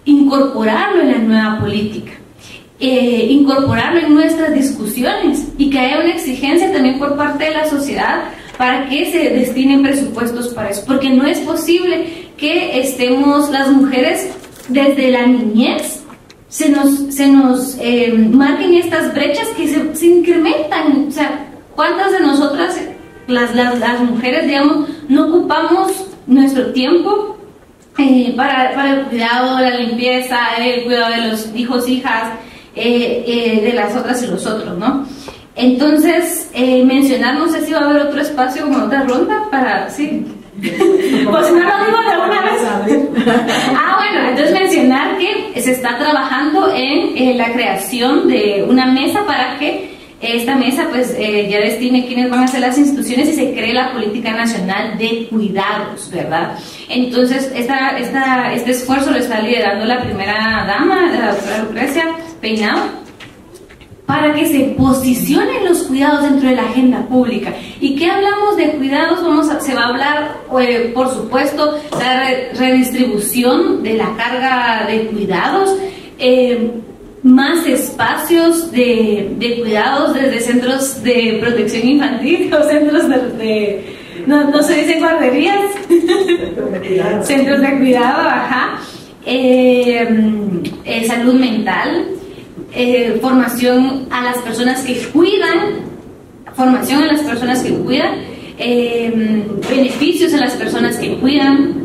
incorporarlo en la nueva política. Incorporarlo en nuestras discusiones, y que haya una exigencia también por parte de la sociedad para que se destinen presupuestos para eso, porque no es posible que estemos las mujeres desde la niñez se nos marquen estas brechas que se incrementan. O sea, ¿cuántas de nosotras, las mujeres, digamos, no ocupamos nuestro tiempo para el cuidado, la limpieza, el cuidado de los hijos, hijas, de las otras y los otros, ¿no? Entonces, mencionar, no sé si va a haber otro espacio como otra ronda para, sí. Pues no lo digo de una vez. Bueno, entonces mencionar que se está trabajando en la creación de una mesa para que esta mesa pues ya destine quiénes van a ser las instituciones y se cree la política nacional de cuidados, ¿verdad? Entonces, este esfuerzo lo está liderando la primera dama, la doctora Lucrecia Peinado, para que se posicionen los cuidados dentro de la agenda pública. ¿Y qué hablamos de cuidados? Se va a hablar, por supuesto, la redistribución de la carga de cuidados, más espacios de cuidados desde centros de protección infantil o centros no se dicen guarderías, centros de cuidado, ajá, salud mental, formación a las personas que cuidan, beneficios a las personas que cuidan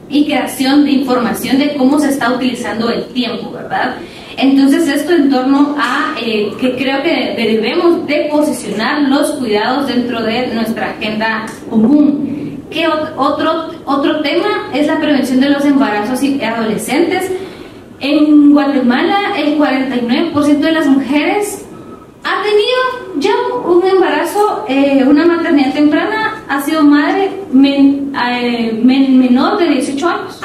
y creación de información de cómo se está utilizando el tiempo, ¿verdad? Entonces esto en torno a que creo que debemos de posicionar los cuidados dentro de nuestra agenda común. ¿Qué otro tema es la prevención de los embarazos adolescentes? En Guatemala el 49% de las mujeres ha tenido ya un embarazo, una maternidad temprana, ha sido madre menor de 18 años,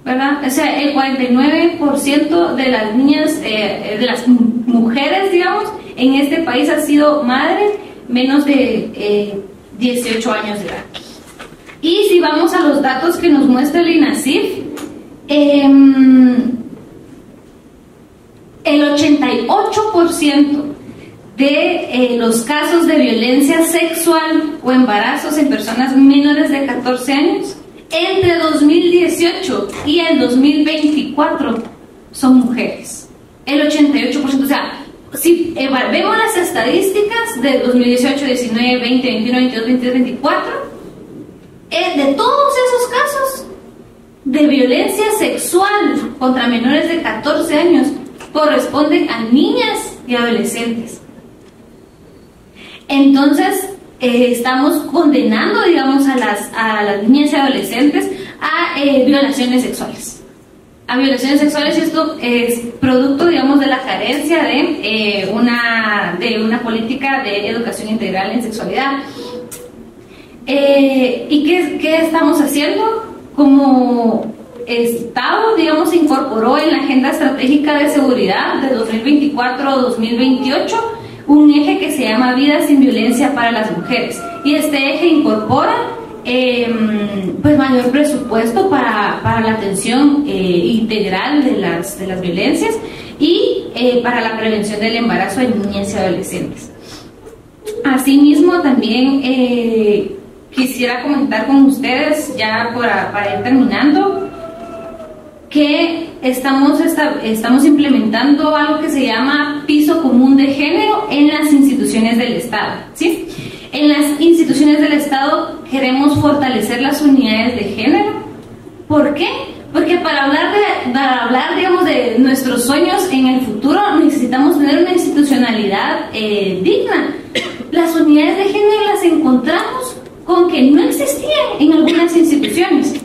¿verdad? O sea, el 49% de las niñas, de las mujeres, digamos, en este país ha sido madre menos de 18 años de edad. Y si vamos a los datos que nos muestra el INASIF, el 88% de los casos de violencia sexual o embarazos en personas menores de 14 años entre 2018 y el 2024 son mujeres. El 88%, o sea, si vemos las estadísticas de 2018, 19, 20, 21, 22, 23, 24, de todos esos casos de violencia sexual contra menores de 14 años corresponden a niñas y adolescentes. Entonces, estamos condenando, digamos, a las niñas y adolescentes a violaciones sexuales. A violaciones sexuales, y esto es producto, digamos, de la carencia de una política de educación integral en sexualidad. ¿Y qué estamos haciendo? Como Estado, digamos, se incorporó en la Agenda Estratégica de Seguridad de 2024-2028 un eje que se llama Vida sin Violencia para las Mujeres, y este eje incorpora pues mayor presupuesto para la atención integral de las violencias y para la prevención del embarazo en niñas y adolescentes. Asimismo, también quisiera comentar con ustedes, ya para ir terminando, que estamos implementando algo que se llama piso común de género en las instituciones del Estado, ¿sí? En las instituciones del Estado queremos fortalecer las unidades de género. ¿Por qué? Porque para hablar, digamos, de nuestros sueños en el futuro necesitamos tener una institucionalidad digna. Las unidades de género las encontramos con que no existían en algunas instituciones,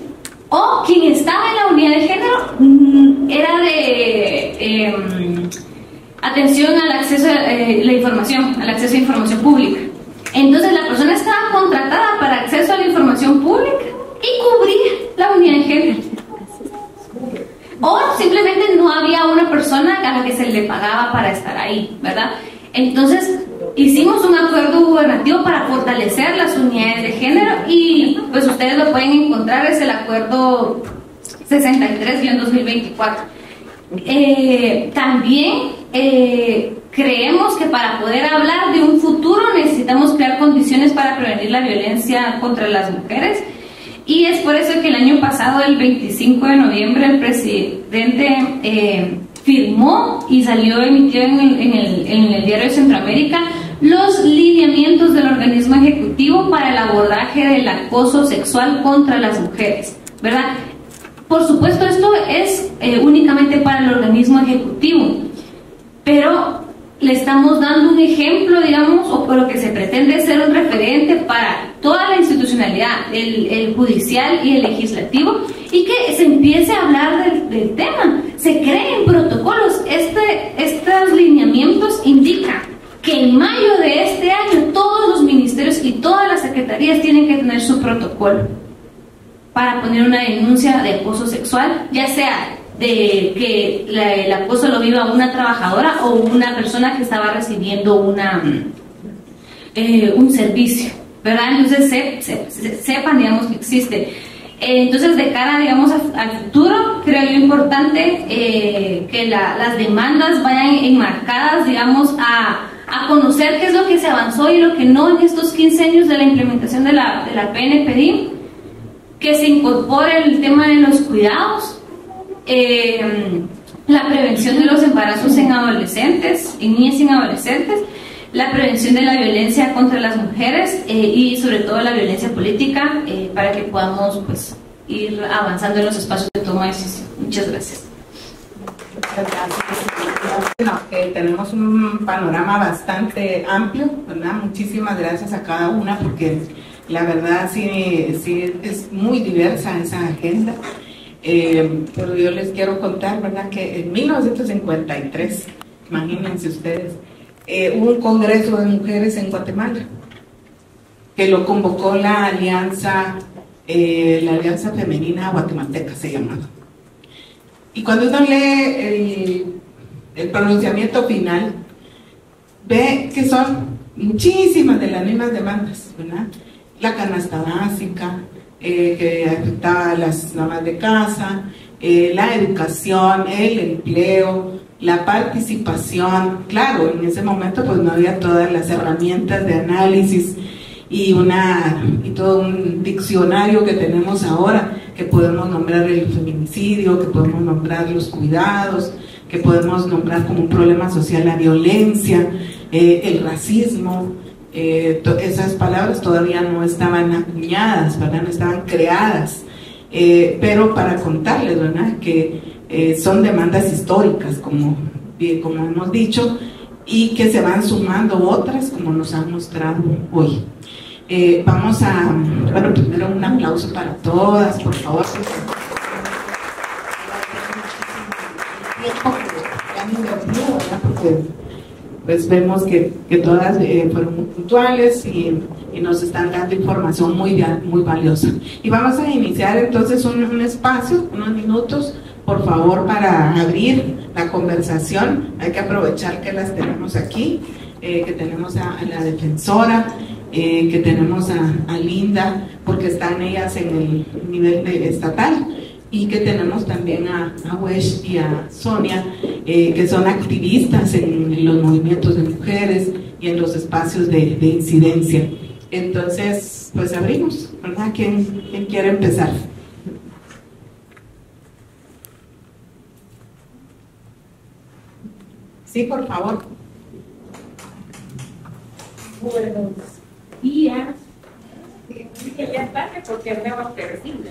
o quien estaba en la unidad de género era de atención al acceso a la información, al acceso a información pública. Entonces la persona estaba contratada para acceso a la información pública y cubría la unidad de género. O simplemente no había una persona a la que se le pagaba para estar ahí, ¿verdad? Entonces hicimos un acuerdo gubernativo para fortalecer las unidades de género, y pues ustedes lo pueden encontrar, es el acuerdo 63-2024. También creemos que para poder hablar de un futuro necesitamos crear condiciones para prevenir la violencia contra las mujeres, y es por eso que el año pasado, el 25 de noviembre, el presidente firmó y salió emitido en el Diario de Centroamérica los lineamientos del organismo ejecutivo para el abordaje del acoso sexual contra las mujeres, ¿verdad? Por supuesto, esto es únicamente para el organismo ejecutivo, pero le estamos dando un ejemplo, digamos, o por lo que se pretende ser un referente para toda la institucionalidad, el judicial y el legislativo, y que se empiece a hablar del tema, se creen protocolos. Estos lineamientos indican que en mayo de este año todos los ministerios y todas las secretarías tienen que tener su protocolo para poner una denuncia de acoso sexual, ya sea de que el acoso lo viva una trabajadora o una persona que estaba recibiendo un servicio, ¿verdad? Entonces sepan, digamos, que existe. Entonces, de cara, digamos, al futuro, creo yo importante que las demandas vayan enmarcadas, digamos, a conocer qué es lo que se avanzó y lo que no en estos 15 años de la implementación de la PNPDI, que se incorpore el tema de los cuidados, la prevención de los embarazos en adolescentes, en niñas y en adolescentes, la prevención de la violencia contra las mujeres y sobre todo la violencia política, para que podamos, pues, ir avanzando en los espacios de toma de decisión. Muchas gracias. Muchas gracias. Bueno, tenemos un panorama bastante amplio, ¿verdad? Muchísimas gracias a cada una, porque la verdad sí es muy diversa esa agenda. Pero yo les quiero contar, ¿verdad?, que en 1953, imagínense ustedes, hubo un congreso de mujeres en Guatemala que lo convocó la Alianza Femenina Guatemalteca, se llamaba. Y cuando uno lee el pronunciamiento final, ve que son muchísimas de las mismas demandas, ¿verdad? La canasta básica, que afectaba a las amas de casa, la educación, el empleo, la participación. Claro, en ese momento pues no había todas las herramientas de análisis y todo un diccionario que tenemos ahora, que podemos nombrar el feminicidio, que podemos nombrar los cuidados, que podemos nombrar como un problema social la violencia, el racismo. Esas palabras todavía no estaban acuñadas, ¿verdad? No estaban creadas, pero para contarles, ¿verdad?, que son demandas históricas, como hemos dicho, y que se van sumando otras, como nos han mostrado hoy. Vamos a, bueno, primero un aplauso para todas, por favor. Porque pues vemos que todas fueron muy puntuales y nos están dando información muy valiosa. Y vamos a iniciar entonces un espacio, unos minutos, por favor, para abrir la conversación. Hay que aprovechar que las tenemos aquí, que tenemos a la defensora, que tenemos a Linda, porque están ellas en el nivel estatal, y que tenemos también a Wesh y a Sonia, que son activistas en los movimientos de mujeres y en los espacios de incidencia. Entonces, pues abrimos, ¿verdad? ¿Quién quiere empezar? Sí, por favor. Buenos días. Ya tarde porque andaba perdida.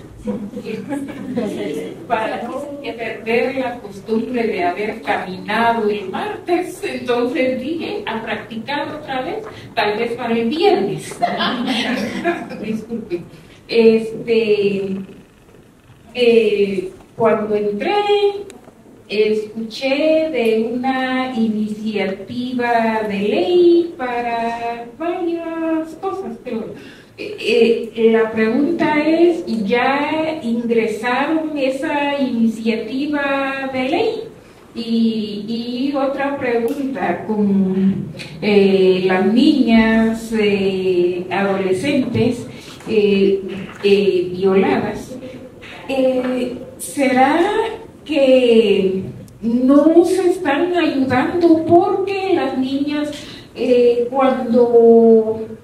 Para no perder la costumbre de haber caminado el martes, entonces dije a practicar otra vez, tal vez para el viernes. Disculpe. Cuando entré, escuché de una iniciativa de ley para varias cosas, pero la pregunta es, ¿ya ingresaron esa iniciativa de ley? Y otra pregunta, con las niñas adolescentes violadas, ¿será que no se están ayudando porque las niñas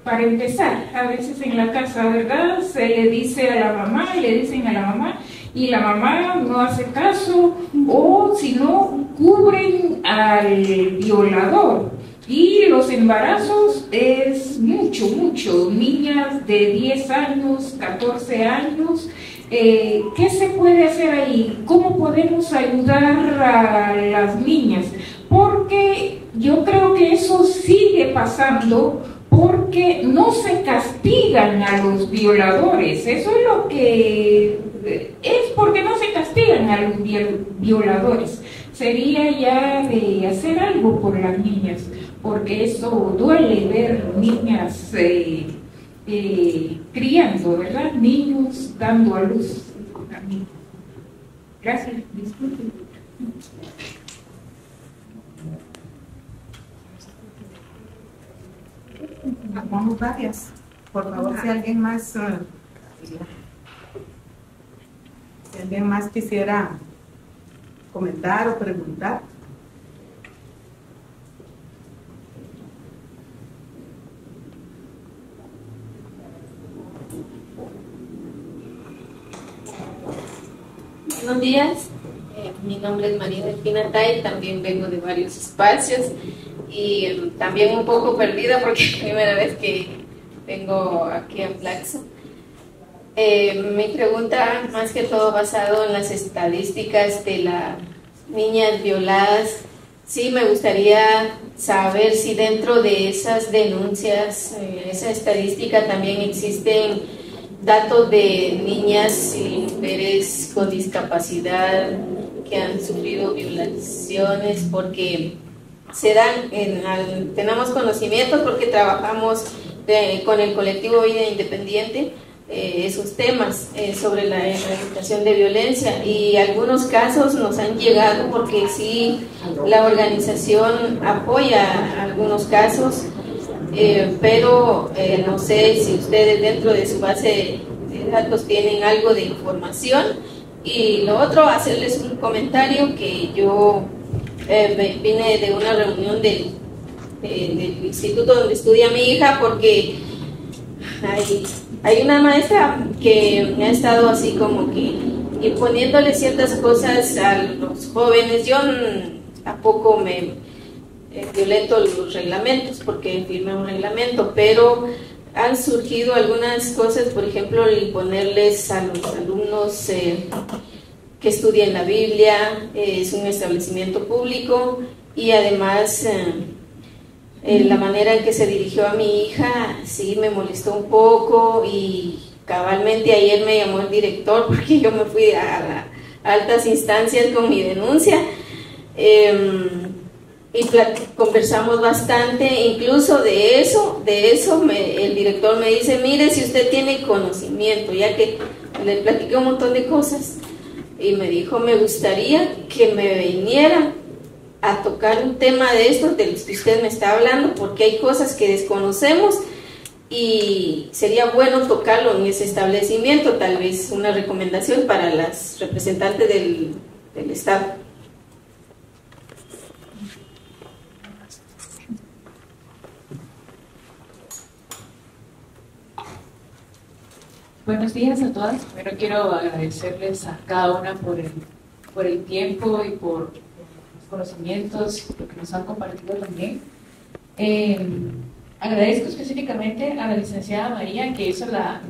para empezar, a veces en la casa, ¿verdad?, se le dice a la mamá, le dicen a la mamá, y la mamá no hace caso, o si no, cubren al violador? Y los embarazos es mucho, niñas de 10 años, 14 años, ¿qué se puede hacer ahí? ¿Cómo podemos ayudar a las niñas? Porque yo creo que eso sigue pasando, porque no se castigan a los violadores. Eso es lo que es, porque no se castigan a los violadores. Sería ya de hacer algo por las niñas, porque eso duele ver niñas criando, ¿verdad? Niños dando a luz. Gracias, disculpen. Vamos varias. Por favor, si alguien más quisiera comentar o preguntar. Buenos días, mi nombre es María Delfina Tay, también vengo de varios espacios y también un poco perdida porque es la primera vez que vengo aquí a Flaxo. Mi pregunta más que todo basado en las estadísticas de las niñas violadas. Sí, me gustaría saber si dentro de esas denuncias, esa estadística también existen datos de niñas y mujeres con discapacidad que han sufrido violaciones, porque se dan, tenemos conocimientos porque trabajamos con el colectivo Vida Independiente esos temas sobre la erradicación de violencia, y algunos casos nos han llegado porque sí, la organización apoya algunos casos, pero no sé si ustedes dentro de su base de datos tienen algo de información. Y lo otro, hacerles un comentario que yo vine de una reunión del instituto donde estudia mi hija, porque hay una maestra que me ha estado así como que imponiéndole ciertas cosas a los jóvenes. Yo tampoco me violento los reglamentos porque firmé un reglamento, pero han surgido algunas cosas, por ejemplo, el ponerles a los alumnos que estudien la Biblia, es un establecimiento público, y además la manera en que se dirigió a mi hija sí me molestó un poco, y cabalmente ayer me llamó el director porque yo me fui a altas instancias con mi denuncia. Y conversamos bastante, incluso de eso el director me dice: mire, si usted tiene conocimiento, ya que le platiqué un montón de cosas, y me dijo: me gustaría que me viniera a tocar un tema de estos de los que usted me está hablando, porque hay cosas que desconocemos y sería bueno tocarlo en ese establecimiento. Tal vez una recomendación para las representantes del Estado. Buenos días a todas. Primero quiero agradecerles a cada una por el tiempo y por los conocimientos, lo que nos han compartido también. Agradezco específicamente a la licenciada María, que hizo la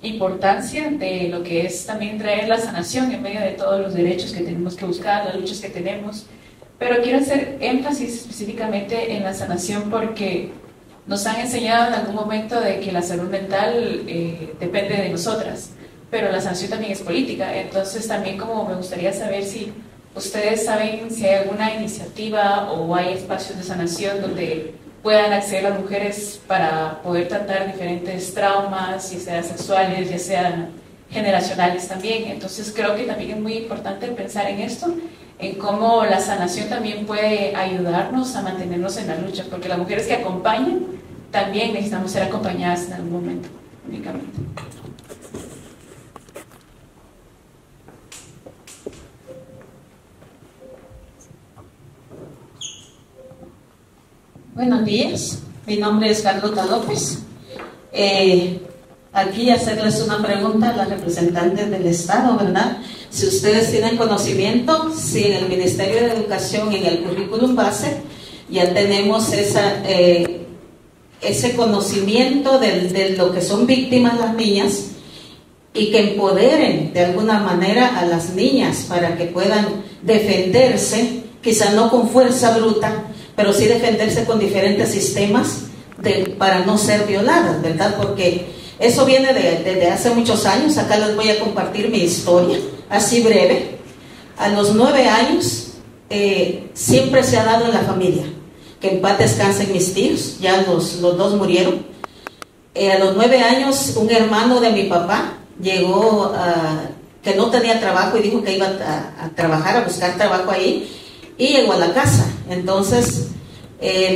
importancia de lo que es también traer la sanación en medio de todos los derechos que tenemos que buscar, las luchas que tenemos. Pero quiero hacer énfasis específicamente en la sanación, porque nos han enseñado en algún momento de que la salud mental depende de nosotras, pero la sanación también es política. Entonces también como me gustaría saber si ustedes saben si hay alguna iniciativa o hay espacios de sanación donde puedan acceder las mujeres para poder tratar diferentes traumas, ya sean sexuales, ya sean generacionales también. Entonces creo que también es muy importante pensar en esto, en cómo la sanación también puede ayudarnos a mantenernos en la lucha, porque las mujeres que acompañan también necesitamos ser acompañadas en algún momento, únicamente. Buenos días, mi nombre es Carlota López. Aquí hacerles una pregunta a las representantes del Estado, ¿verdad? Si ustedes tienen conocimiento, si en el Ministerio de Educación, en el currículum base, ya tenemos ese conocimiento de lo que son víctimas las niñas, y que empoderen de alguna manera a las niñas para que puedan defenderse, quizá no con fuerza bruta, pero sí defenderse con diferentes sistemas para no ser violadas, ¿verdad? Porque eso viene desde hace muchos años. Acá les voy a compartir mi historia, así breve. A los 9 años siempre se ha dado en la familia. Que en paz descansen mis tíos, ya los dos murieron. A los 9 años, un hermano de mi papá llegó, que no tenía trabajo y dijo que iba a trabajar, a buscar trabajo ahí, y llegó a la casa. Entonces,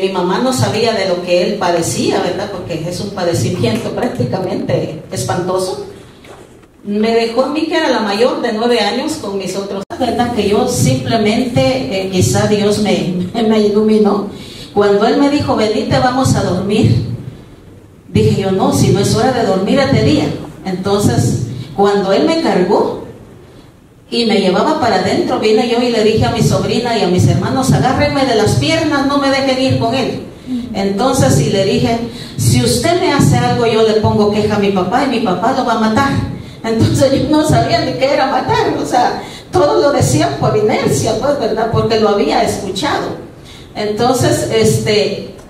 mi mamá no sabía de lo que él padecía, ¿verdad? Porque es un padecimiento prácticamente espantoso. Me dejó a mí, que era la mayor, de 9 años, con mis otros. ¿Verdad? Que yo simplemente, quizá Dios me iluminó. Cuando él me dijo, venite, vamos a dormir, dije yo, no, si no es hora de dormir es de día. Entonces, cuando él me cargó y me llevaba para adentro, vine yo y le dije a mi sobrina y a mis hermanos, agárrenme de las piernas, no me dejen ir con él. Entonces, y le dije, si usted me hace algo, yo le pongo queja a mi papá y mi papá lo va a matar. Entonces yo no sabía ni qué era matar, o sea, todo lo decían por inercia, pues, ¿verdad? Porque lo había escuchado. Entonces,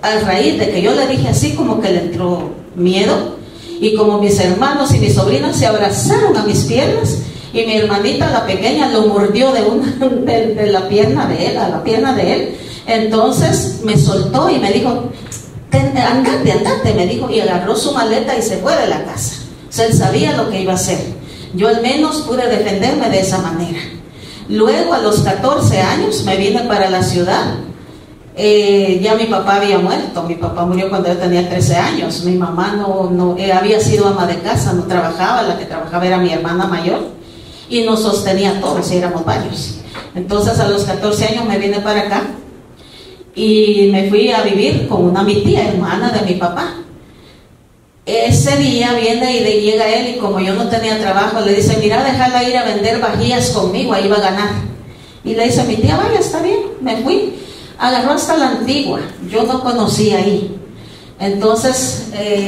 a raíz de que yo le dije así, como que le entró miedo, y como mis hermanos y mis sobrinas se abrazaron a mis piernas, y mi hermanita, la pequeña, lo mordió de la pierna de él, a la pierna de él. Entonces me soltó y me dijo, andate, me dijo, y agarró su maleta y se fue de la casa. O sea, él sabía lo que iba a hacer. Yo al menos pude defenderme de esa manera. Luego, a los 14 años, me vine para la ciudad. Ya mi papá había muerto. Mi papá murió cuando yo tenía 13 años. Mi mamá no había sido ama de casa, no trabajaba. La que trabajaba era mi hermana mayor y nos sostenía todos, y éramos varios. Entonces, a los 14 años me vine para acá y me fui a vivir con mi tía, hermana de mi papá. Ese día viene y llega él, y como yo no tenía trabajo, le dice, mira, déjala ir a vender vajillas conmigo, ahí va a ganar. Y le dice a mi tía, vaya, está bien. Me fui, agarró hasta la Antigua, yo no conocía ahí. Entonces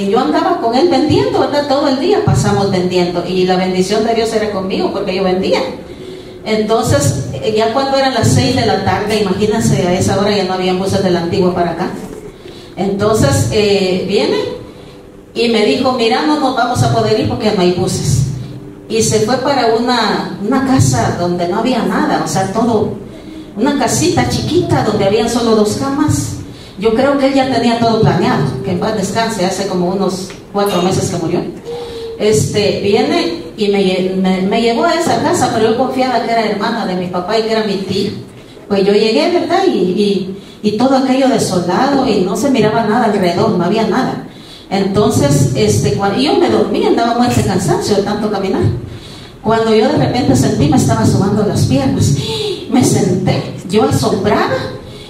yo andaba con él vendiendo, ¿verdad? Todo el día pasamos vendiendo, y la bendición de Dios era conmigo porque yo vendía. Entonces ya cuando eran las 6 de la tarde, imagínense, a esa hora ya no había buses de la Antigua para acá. Entonces viene y me dijo, mira, no nos vamos a poder ir porque no hay buses. Y se fue para una casa donde no había nada, o sea, todo, una casita chiquita donde habían solo 2 camas. Yo creo que él ya tenía todo planeado, que en paz descanse, hace como unos 4 meses que murió. Viene y me llevó a esa casa, pero yo confiaba que era hermana de mi papá y que era mi tía. Pues yo llegué, ¿verdad? Y todo aquello desolado, y no se miraba nada alrededor, no había nada. Entonces, cuando yo me dormí, andaba muerta de cansancio de tanto caminar. Cuando yo de repente sentí, me estaba sobando las piernas, me senté, yo asombrada,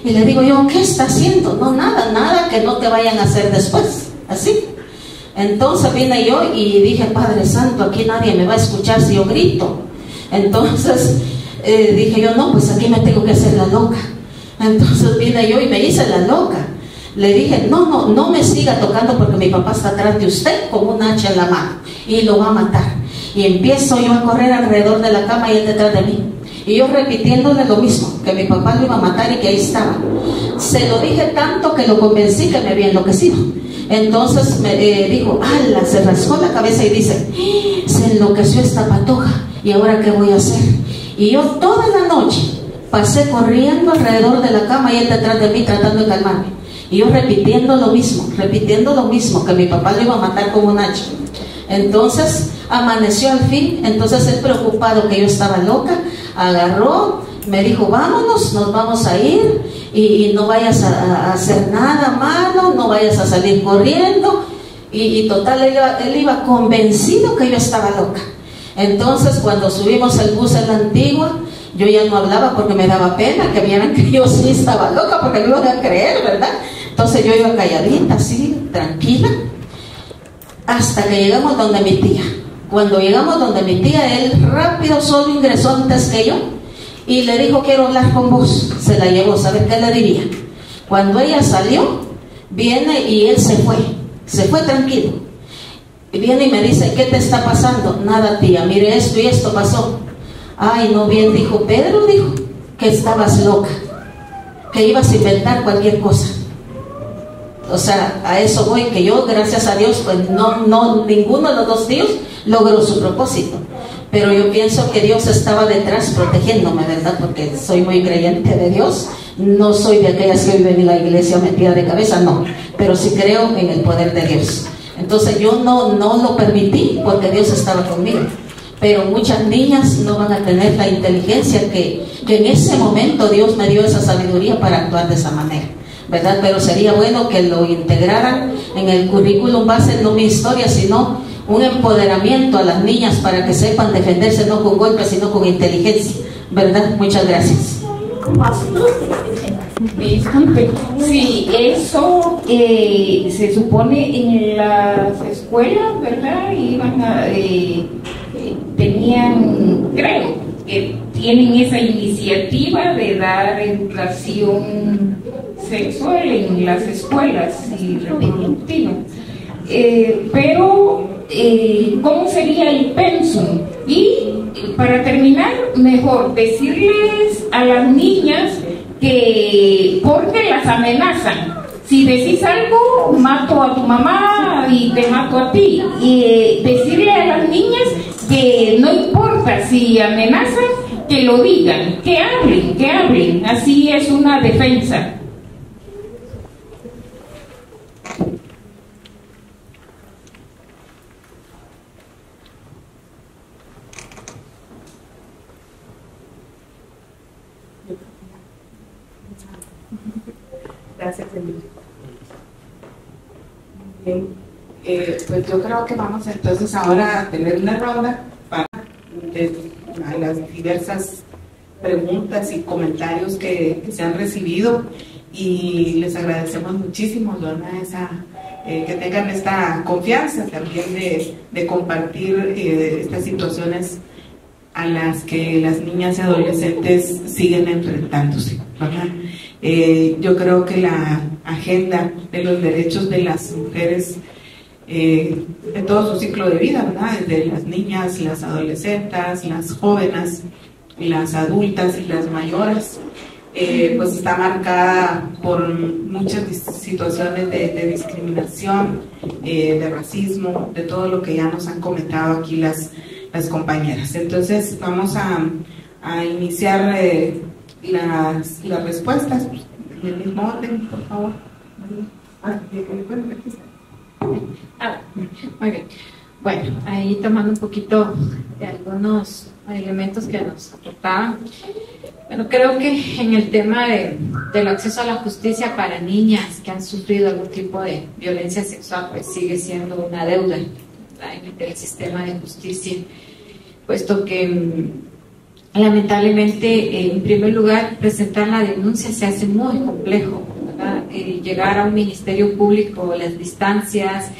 y le digo yo, ¿qué está haciendo? No, nada que no te vayan a hacer después, así. Entonces vine yo y dije, Padre Santo, aquí nadie me va a escuchar si yo grito. Entonces dije yo, no, pues aquí me tengo que hacer la loca. Entonces vine yo y me hice la loca. Le dije, no me siga tocando porque mi papá está atrás de usted con un hacha en la mano y lo va a matar. Y empiezo yo a correr alrededor de la cama y él detrás de mí. Y yo repitiéndole lo mismo, que mi papá lo iba a matar y que ahí estaba. Se lo dije tanto que lo convencí que me había enloquecido. Entonces me dijo, ¡ala! Se rascó la cabeza y dice, se enloqueció esta patoja, ¿y ahora qué voy a hacer? Y yo toda la noche pasé corriendo alrededor de la cama y él detrás de mí tratando de calmarme. Y yo repitiendo lo mismo, que mi papá lo iba a matar con un hacha. Entonces amaneció al fin. Entonces él, preocupado que yo estaba loca, agarró, me dijo, vámonos, nos vamos a ir, y no vayas a hacer nada malo, no vayas a salir corriendo. Y total, él iba convencido que yo estaba loca. Entonces cuando subimos el bus en la Antigua, yo ya no hablaba porque me daba pena que vieran que yo sí estaba loca, porque no iban a creer, ¿verdad? Entonces yo iba calladita, así, tranquila, hasta que llegamos donde mi tía. Cuando llegamos donde mi tía, él rápido solo ingresó antes que yo y le dijo, quiero hablar con vos. Se la llevó, ¿sabe qué le diría? Cuando ella salió, viene y él se fue tranquilo. Y viene y me dice, ¿qué te está pasando? Nada, tía, mire, esto y esto pasó. Ay, no, bien, dijo Pedro, dijo que estabas loca, que ibas a inventar cualquier cosa. O sea, a eso voy, que yo, gracias a Dios, pues ninguno de los 2 tíos logró su propósito. pero yo pienso que Dios estaba detrás protegiéndome, ¿verdad? Porque soy muy creyente de Dios, no soy de aquellas que viven en la iglesia metida de cabeza, no, pero sí creo en el poder de Dios. Entonces yo no lo permití porque Dios estaba conmigo. Pero muchas niñas no van a tener la inteligencia que en ese momento Dios me dio esa sabiduría para actuar de esa manera, ¿verdad? Pero sería bueno que lo integraran en el currículum base, no mi historia, sino un empoderamiento a las niñas para que sepan defenderse no con golpes, sino con inteligencia, ¿verdad? Muchas gracias. Disculpe, sí, eso se supone en las escuelas, ¿verdad? Iban a, tenían, creo, que tienen esa iniciativa de dar educación sexual en las escuelas y reproductiva. Pero, ¿cómo sería el pensum? Y para terminar, mejor decirles a las niñas que, porque las amenazan, si decís algo, mato a tu mamá y te mato a ti. Y decirle a las niñas que no importa si amenazan, que lo digan, que hablen, así es una defensa. Gracias, Emilio. Bien, pues yo creo que vamos entonces ahora a tener una ronda para a las diversas preguntas y comentarios que se han recibido, y les agradecemos muchísimo, Dona, que tengan esta confianza también de compartir estas situaciones a las que las niñas y adolescentes siguen enfrentándose, ¿verdad? Yo creo que la agenda de los derechos de las mujeres en todo su ciclo de vida, ¿verdad? Desde las niñas, las adolescentes, las jóvenes, las adultas y las mayores, pues está marcada por muchas situaciones de discriminación, de racismo, de todo lo que ya nos han comentado aquí las compañeras. Entonces vamos a iniciar las respuestas en el mismo orden, por favor. Muy bien. Bueno, ahí tomando un poquito de algunos elementos que nos aportaban. Bueno, creo que en el tema del acceso a la justicia para niñas que han sufrido algún tipo de violencia sexual, pues sigue siendo una deuda, ¿verdad?, en el sistema de justicia, puesto que lamentablemente, en primer lugar, presentar la denuncia se hace muy complejo, ¿verdad? Llegar a un ministerio público, las distancias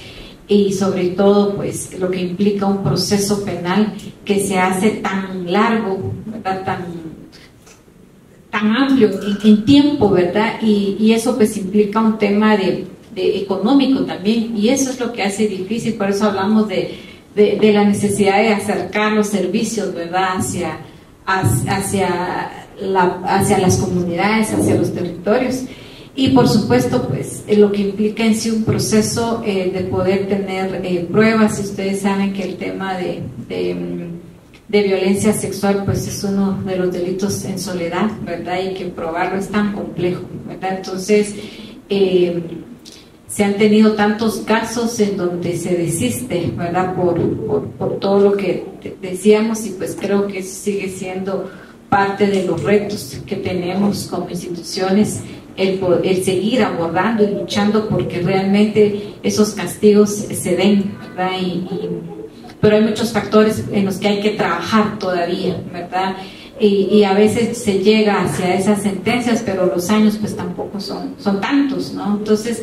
y sobre todo pues lo que implica un proceso penal que se hace tan largo, ¿verdad?, tan amplio en tiempo, ¿verdad? Y eso pues implica un tema de económico también, y eso es lo que hace difícil. Por eso hablamos de la necesidad de acercar los servicios, ¿verdad?, hacia las comunidades, hacia los territorios. Y por supuesto, pues lo que implica en sí un proceso de poder tener pruebas. Y ustedes saben que el tema de violencia sexual pues es uno de los delitos en soledad, ¿verdad?, y que probarlo es tan complejo, ¿verdad? Entonces se han tenido tantos casos en donde se desiste, ¿verdad?, por todo lo que decíamos, y pues creo que eso sigue siendo parte de los retos que tenemos como instituciones, el seguir abordando y luchando porque realmente esos castigos se den, ¿verdad? Pero hay muchos factores en los que hay que trabajar todavía, ¿verdad? Y a veces se llega hacia esas sentencias, pero los años pues tampoco son tantos, ¿no? Entonces,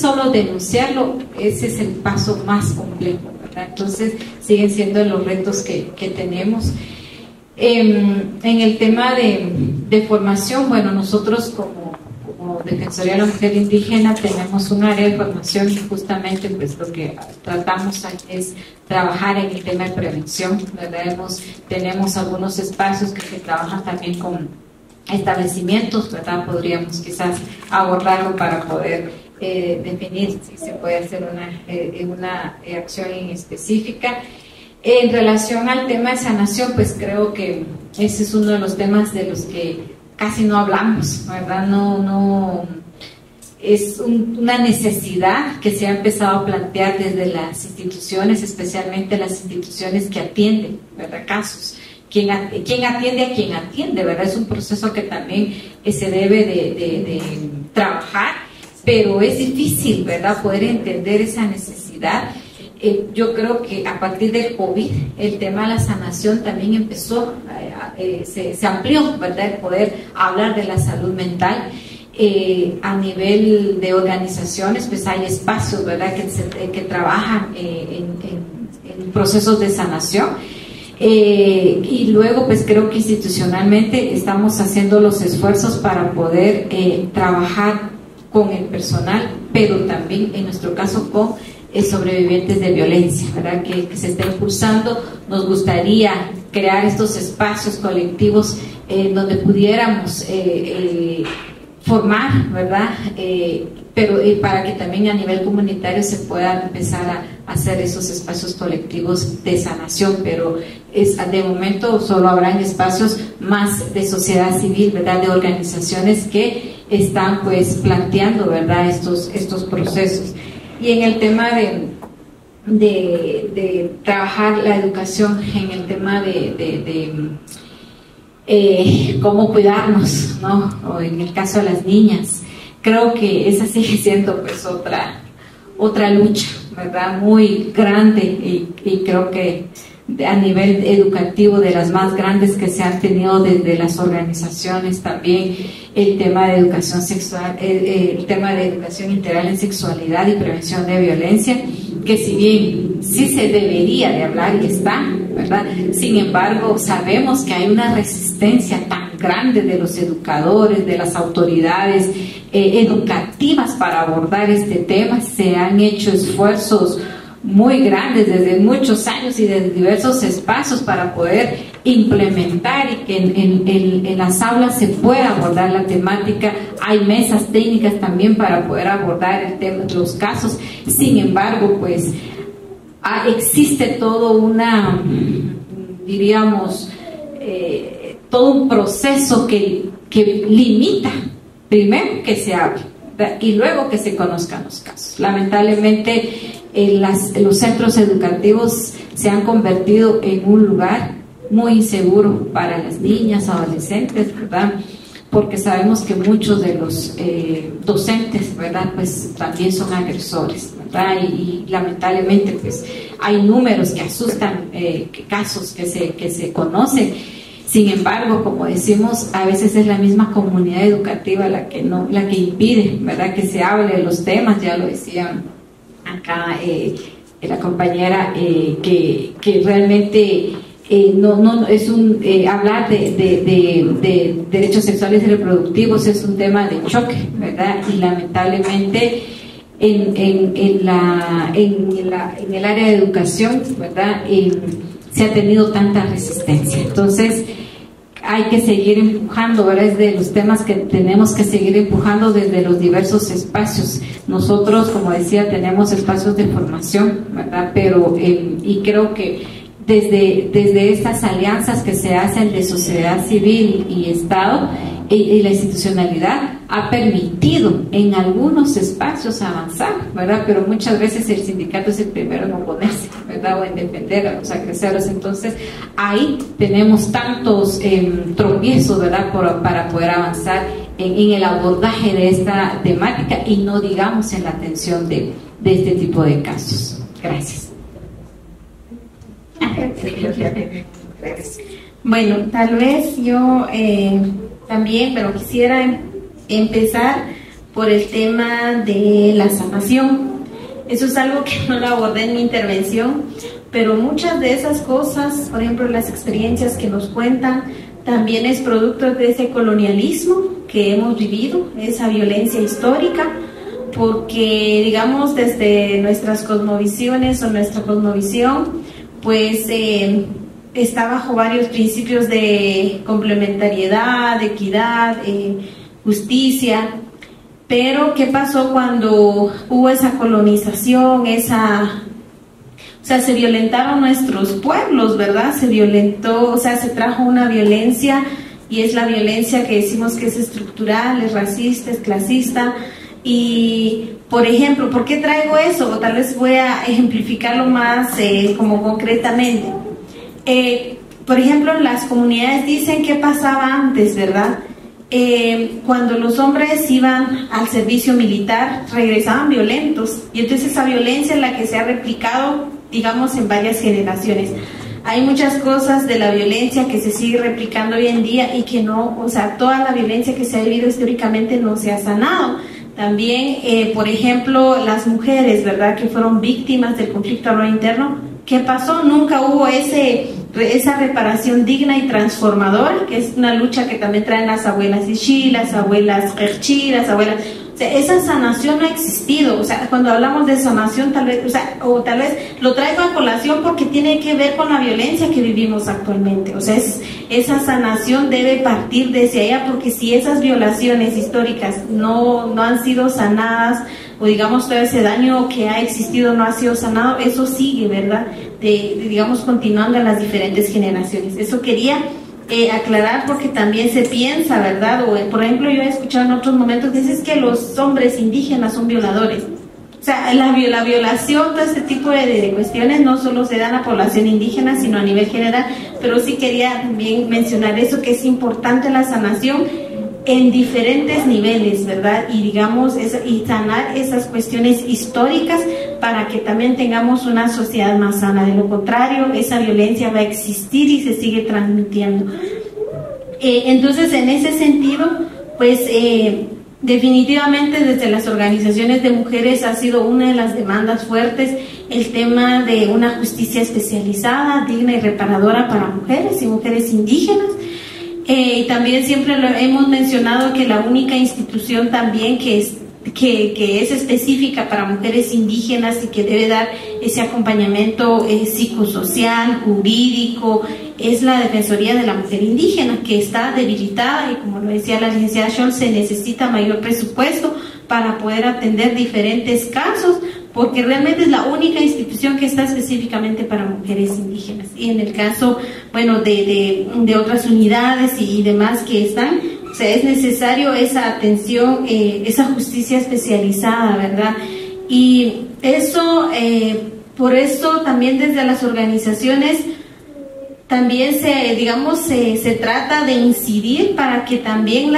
solo denunciarlo, ese es el paso más complejo, ¿verdad? Entonces, siguen siendo los retos que tenemos. En el tema de formación, bueno, nosotros como Defensoría de la Mujer Indígena tenemos un área de formación y justamente pues lo que tratamos es trabajar en el tema de prevención, ¿verdad? Tenemos algunos espacios que se trabajan también con establecimientos, ¿verdad? Podríamos quizás abordarlo para poder definir si se puede hacer una acción en específica. En relación al tema de sanación, pues creo que ese es uno de los temas de los que casi no hablamos, ¿verdad? Es una necesidad que se ha empezado a plantear desde las instituciones, especialmente las instituciones que atienden, ¿verdad?, casos. ¿Quién atiende a quien atiende, ¿verdad? Es un proceso que también se debe de trabajar, pero es difícil, ¿verdad?, poder entender esa necesidad. Yo creo que a partir del COVID el tema de la sanación también empezó, se amplió, ¿verdad?, el poder hablar de la salud mental. A nivel de organizaciones, pues hay espacios, ¿verdad?, que trabajan en procesos de sanación. Y luego, pues creo que institucionalmente estamos haciendo los esfuerzos para poder trabajar con el personal, pero también en nuestro caso con sobrevivientes de violencia, ¿verdad?, que se está impulsando. Nos gustaría crear estos espacios colectivos donde pudiéramos formar, ¿verdad?, pero para que también a nivel comunitario se puedan empezar a hacer esos espacios colectivos de sanación, pero de momento solo habrán espacios más de sociedad civil, ¿verdad?, de organizaciones que están pues planteando, ¿verdad?, estos procesos. Y en el tema de trabajar la educación, en el tema de cómo cuidarnos, ¿no?, o en el caso de las niñas, creo que esa sigue siendo pues otra lucha, ¿verdad?, muy grande, y creo que a nivel educativo de las más grandes que se han tenido desde las organizaciones. También el tema de educación sexual, el tema de educación integral en sexualidad y prevención de violencia, que si bien sí se debería de hablar y está, ¿verdad?, sin embargo sabemos que hay una resistencia tan grande de los educadores, de las autoridades educativas para abordar este tema. Se han hecho esfuerzos muy grandes desde muchos años y desde diversos espacios para poder implementar y que en las aulas se pueda abordar la temática. Hay mesas técnicas también para poder abordar el tema, los casos. Sin embargo, pues existe todo todo un proceso que limita, primero que se hable y luego que se conozcan los casos. Lamentablemente los centros educativos se han convertido en un lugar muy inseguro para las niñas, adolescentes, ¿verdad?, porque sabemos que muchos de los docentes, ¿verdad?, pues también son agresores, ¿verdad?, y lamentablemente pues hay números que asustan, casos que se conocen. Sin embargo, como decimos, a veces es la misma comunidad educativa la que impide, ¿verdad?, que se hable de los temas. Ya lo decía acá la compañera, que realmente no es hablar de derechos sexuales y reproductivos es un tema de choque, ¿verdad?, y lamentablemente en el área de educación, ¿verdad?, se ha tenido tanta resistencia. Entonces hay que seguir empujando, ¿verdad?, es de los temas que tenemos que seguir empujando desde los diversos espacios. Nosotros, como decía, tenemos espacios de formación, ¿verdad?, pero y creo que desde estas alianzas que se hacen de sociedad civil y Estado y la institucionalidad ha permitido en algunos espacios avanzar, ¿verdad?, pero muchas veces el sindicato es el primero en oponerse, ¿verdad?, o en defender a los agresores. Entonces ahí tenemos tantos tropiezos, ¿verdad?, para poder avanzar en el abordaje de esta temática, y no digamos en la atención de este tipo de casos. Gracias. Bueno, tal vez yo también, pero quisiera empezar por el tema de la sanación. Eso es algo que no lo abordé en mi intervención, pero muchas de esas cosas, por ejemplo, las experiencias que nos cuentan, también es producto de ese colonialismo que hemos vivido, esa violencia histórica, porque, digamos, desde nuestras cosmovisiones o nuestra cosmovisión, pues está bajo varios principios de complementariedad, de equidad, justicia. Pero ¿qué pasó cuando hubo esa colonización, sea, se violentaron nuestros pueblos, ¿verdad? Se violentó, o sea, se trajo una violencia, y es la violencia que decimos que es estructural, es racista, es clasista. Y, por ejemplo, ¿por qué traigo eso? O tal vez voy a ejemplificarlo más como concretamente. Por ejemplo, las comunidades dicen qué pasaba antes, ¿verdad? Cuando los hombres iban al servicio militar, regresaban violentos, y entonces esa violencia es la que se ha replicado, digamos, en varias generaciones. Hay muchas cosas de la violencia que se sigue replicando hoy en día y que no, o sea, toda la violencia que se ha vivido históricamente no se ha sanado. También, por ejemplo, las mujeres, ¿verdad?, que fueron víctimas del conflicto armado interno, ¿qué pasó? Nunca hubo esa reparación digna y transformadora, que es una lucha que también traen las abuelas Ishi, las abuelas Kerchi, las abuelas... O sea, esa sanación no ha existido. O sea, cuando hablamos de sanación, tal vez, o tal vez lo traigo a colación porque tiene que ver con la violencia que vivimos actualmente. O sea, esa sanación debe partir desde allá, porque si esas violaciones históricas no han sido sanadas, o digamos todo ese daño que ha existido no ha sido sanado, eso sigue, ¿verdad? Digamos, continuando en las diferentes generaciones. Eso quería aclarar, porque también se piensa, ¿verdad? O por ejemplo, yo he escuchado en otros momentos que dices que los hombres indígenas son violadores. O sea, la violación, todo este tipo de cuestiones no solo se da en la población indígena, sino a nivel general. Pero sí quería también mencionar eso, que es importante la sanación en diferentes niveles, ¿verdad? Y digamos, y sanar esas cuestiones históricas para que también tengamos una sociedad más sana. De lo contrario, esa violencia va a existir y se sigue transmitiendo. Entonces, en ese sentido, pues definitivamente desde las organizaciones de mujeres ha sido una de las demandas fuertes el tema de una justicia especializada, digna y reparadora para mujeres y mujeres indígenas. Y también siempre lo hemos mencionado que la única institución también que es específica para mujeres indígenas y que debe dar ese acompañamiento psicosocial, jurídico, es la Defensoría de la Mujer Indígena, que está debilitada, y como lo decía la licenciada Scholl, se necesita mayor presupuesto para poder atender diferentes casos, porque realmente es la única institución que está específicamente para mujeres indígenas. Y en el caso, bueno, de otras unidades y demás que están, o sea, es necesario esa atención, esa justicia especializada, ¿verdad? Y eso, por eso también desde las organizaciones también se trata de incidir para que también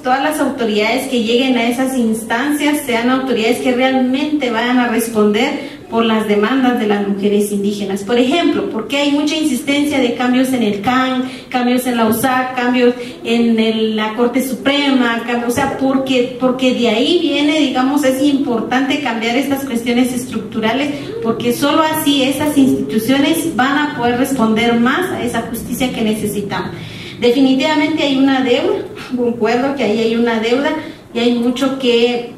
todas las autoridades que lleguen a esas instancias sean autoridades que realmente vayan a responder por las demandas de las mujeres indígenas. Por ejemplo, porque hay mucha insistencia de cambios en el CAN, cambios en la USAC, cambios en la Corte Suprema, o sea, porque de ahí viene, digamos, es importante cambiar estas cuestiones estructurales, porque solo así esas instituciones van a poder responder más a esa justicia que necesitamos. Definitivamente hay una deuda, concuerdo que ahí hay una deuda y hay mucho que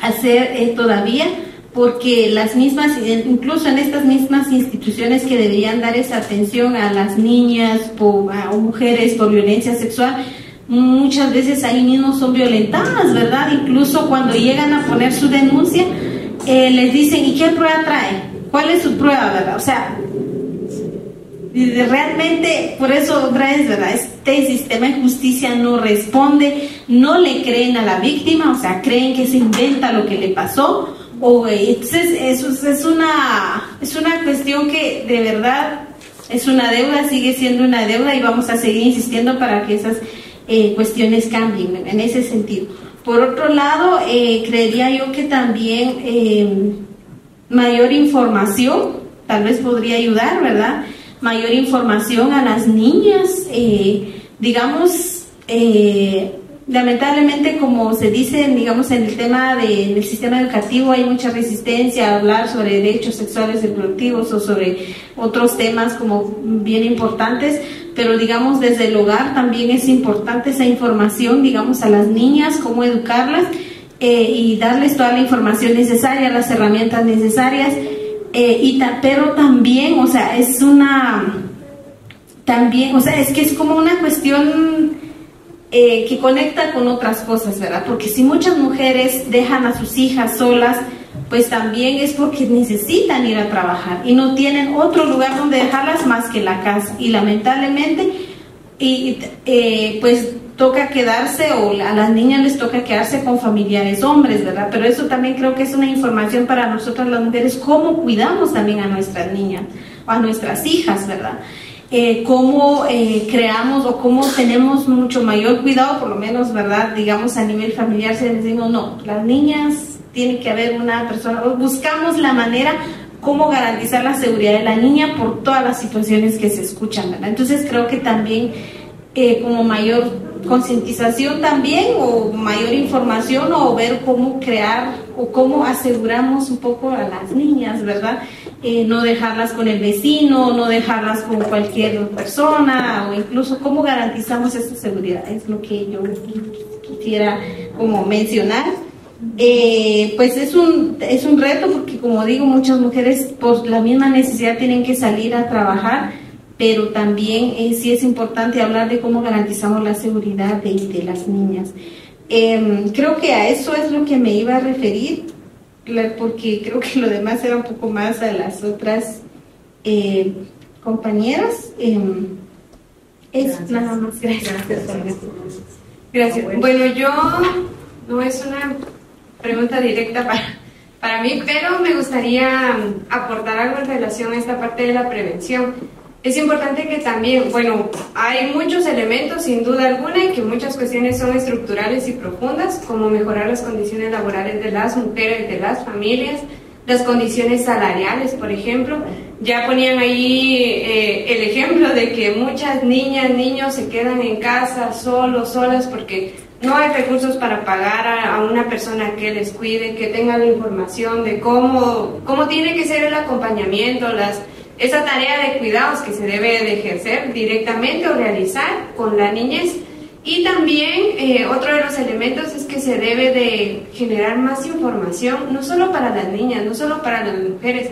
hacer todavía, porque las mismas, incluso en estas mismas instituciones que deberían dar esa atención a las niñas o mujeres por violencia sexual, muchas veces ahí mismo son violentadas, ¿verdad? Incluso cuando llegan a poner su denuncia, les dicen, ¿y qué prueba trae? ¿Cuál es su prueba, verdad? O sea, realmente, por eso otra vez, ¿verdad? Este sistema de justicia no responde, no le creen a la víctima, o sea, creen que se inventa lo que le pasó, entonces eso es una cuestión que de verdad es una deuda, sigue siendo una deuda, y vamos a seguir insistiendo para que esas cuestiones cambien en ese sentido. Por otro lado, creería yo que también mayor información tal vez podría ayudar, ¿verdad? Mayor información a las niñas, lamentablemente, como se dice, digamos, en el tema del sistema educativo hay mucha resistencia a hablar sobre derechos sexuales reproductivos o sobre otros temas como bien importantes, pero digamos desde el hogar también es importante esa información, digamos, a las niñas, cómo educarlas y darles toda la información necesaria, las herramientas necesarias. Pero también, o sea, es que es como una cuestión que conecta con otras cosas, ¿verdad? Porque si muchas mujeres dejan a sus hijas solas, pues también es porque necesitan ir a trabajar y no tienen otro lugar donde dejarlas más que la casa, y lamentablemente pues toca quedarse, o a las niñas les toca quedarse con familiares hombres, ¿verdad? Pero eso también creo que es una información para nosotras las mujeres, cómo cuidamos también a nuestras niñas o a nuestras hijas, ¿verdad? Cómo creamos o cómo tenemos mucho mayor cuidado, por lo menos, ¿verdad? Digamos, a nivel familiar, se decimos, no, las niñas tiene que haber una persona, buscamos la manera cómo garantizar la seguridad de la niña por todas las situaciones que se escuchan, ¿verdad? Entonces creo que también como mayor concientización también, o mayor información, o ver cómo crear o cómo aseguramos un poco a las niñas, ¿verdad? No dejarlas con el vecino, no dejarlas con cualquier persona, o incluso cómo garantizamos esa seguridad, es lo que yo quisiera como mencionar. Pues es un reto, porque como digo, muchas mujeres por la misma necesidad tienen que salir a trabajar, pero también sí es importante hablar de cómo garantizamos la seguridad de las niñas. Creo que a eso es lo que me iba a referir, porque creo que lo demás era un poco más a las otras compañeras. Es nada más. Gracias. Gracias. Bueno, yo no es una pregunta directa para mí, pero me gustaría aportar algo en relación a esta parte de la prevención. Es importante que también, bueno, hay muchos elementos sin duda alguna, y que muchas cuestiones son estructurales y profundas, como mejorar las condiciones laborales de las mujeres, de las familias, las condiciones salariales, por ejemplo. Ya ponían ahí el ejemplo de que muchas niñas, niños se quedan en casa solas, porque no hay recursos para pagar a una persona que les cuide, que tenga la información de cómo tiene que ser el acompañamiento, esa tarea de cuidados que se debe de ejercer directamente o realizar con la niñez. Y también otro de los elementos es que se debe de generar más información, no solo para las niñas, no solo para las mujeres,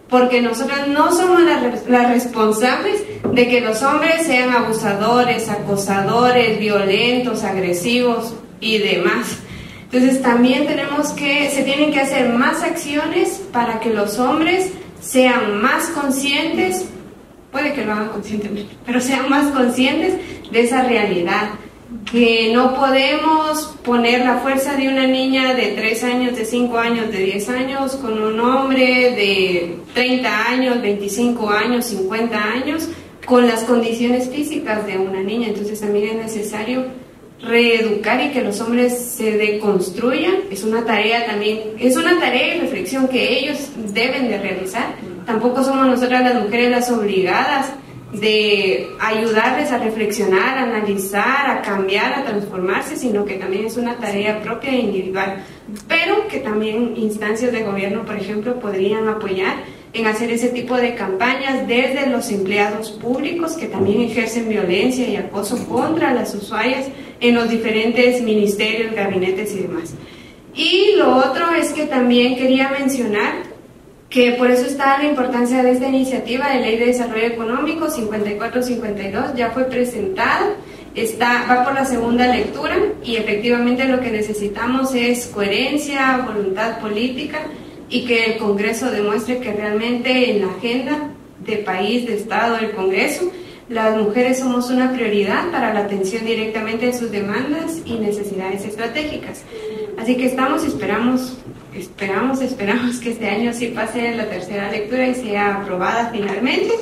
porque nosotras no somos las responsables de que los hombres sean abusadores, acosadores, violentos, agresivos y demás. Entonces también se tienen que hacer más acciones para que los hombres sean más conscientes, puede que lo hagan conscientemente, pero sean más conscientes de esa realidad, que no podemos poner la fuerza de una niña de 3 años, de 5 años, de 10 años con un hombre de 30 años, 25 años, 50 años, con las condiciones físicas de una niña. Entonces también es necesario reeducar y que los hombres se deconstruyan. Es una tarea y reflexión que ellos deben de realizar. Tampoco somos nosotras las mujeres las obligadas de ayudarles a reflexionar, a analizar, a cambiar, a transformarse, sino que también es una tarea propia e individual, pero que también instancias de gobierno, por ejemplo, podrían apoyar en hacer ese tipo de campañas desde los empleados públicos, que también ejercen violencia y acoso contra las usuarias en los diferentes ministerios, gabinetes y demás. Y lo otro es que también quería mencionar que por eso está la importancia de esta iniciativa de Ley de Desarrollo Económico 5452, ya fue presentada, va por la segunda lectura, y efectivamente lo que necesitamos es coherencia, voluntad política, y que el Congreso demuestre que realmente en la agenda de país, de Estado, del Congreso, las mujeres somos una prioridad para la atención directamente de sus demandas y necesidades estratégicas. Así que esperamos que este año sí pase la tercera lectura y sea aprobada finalmente.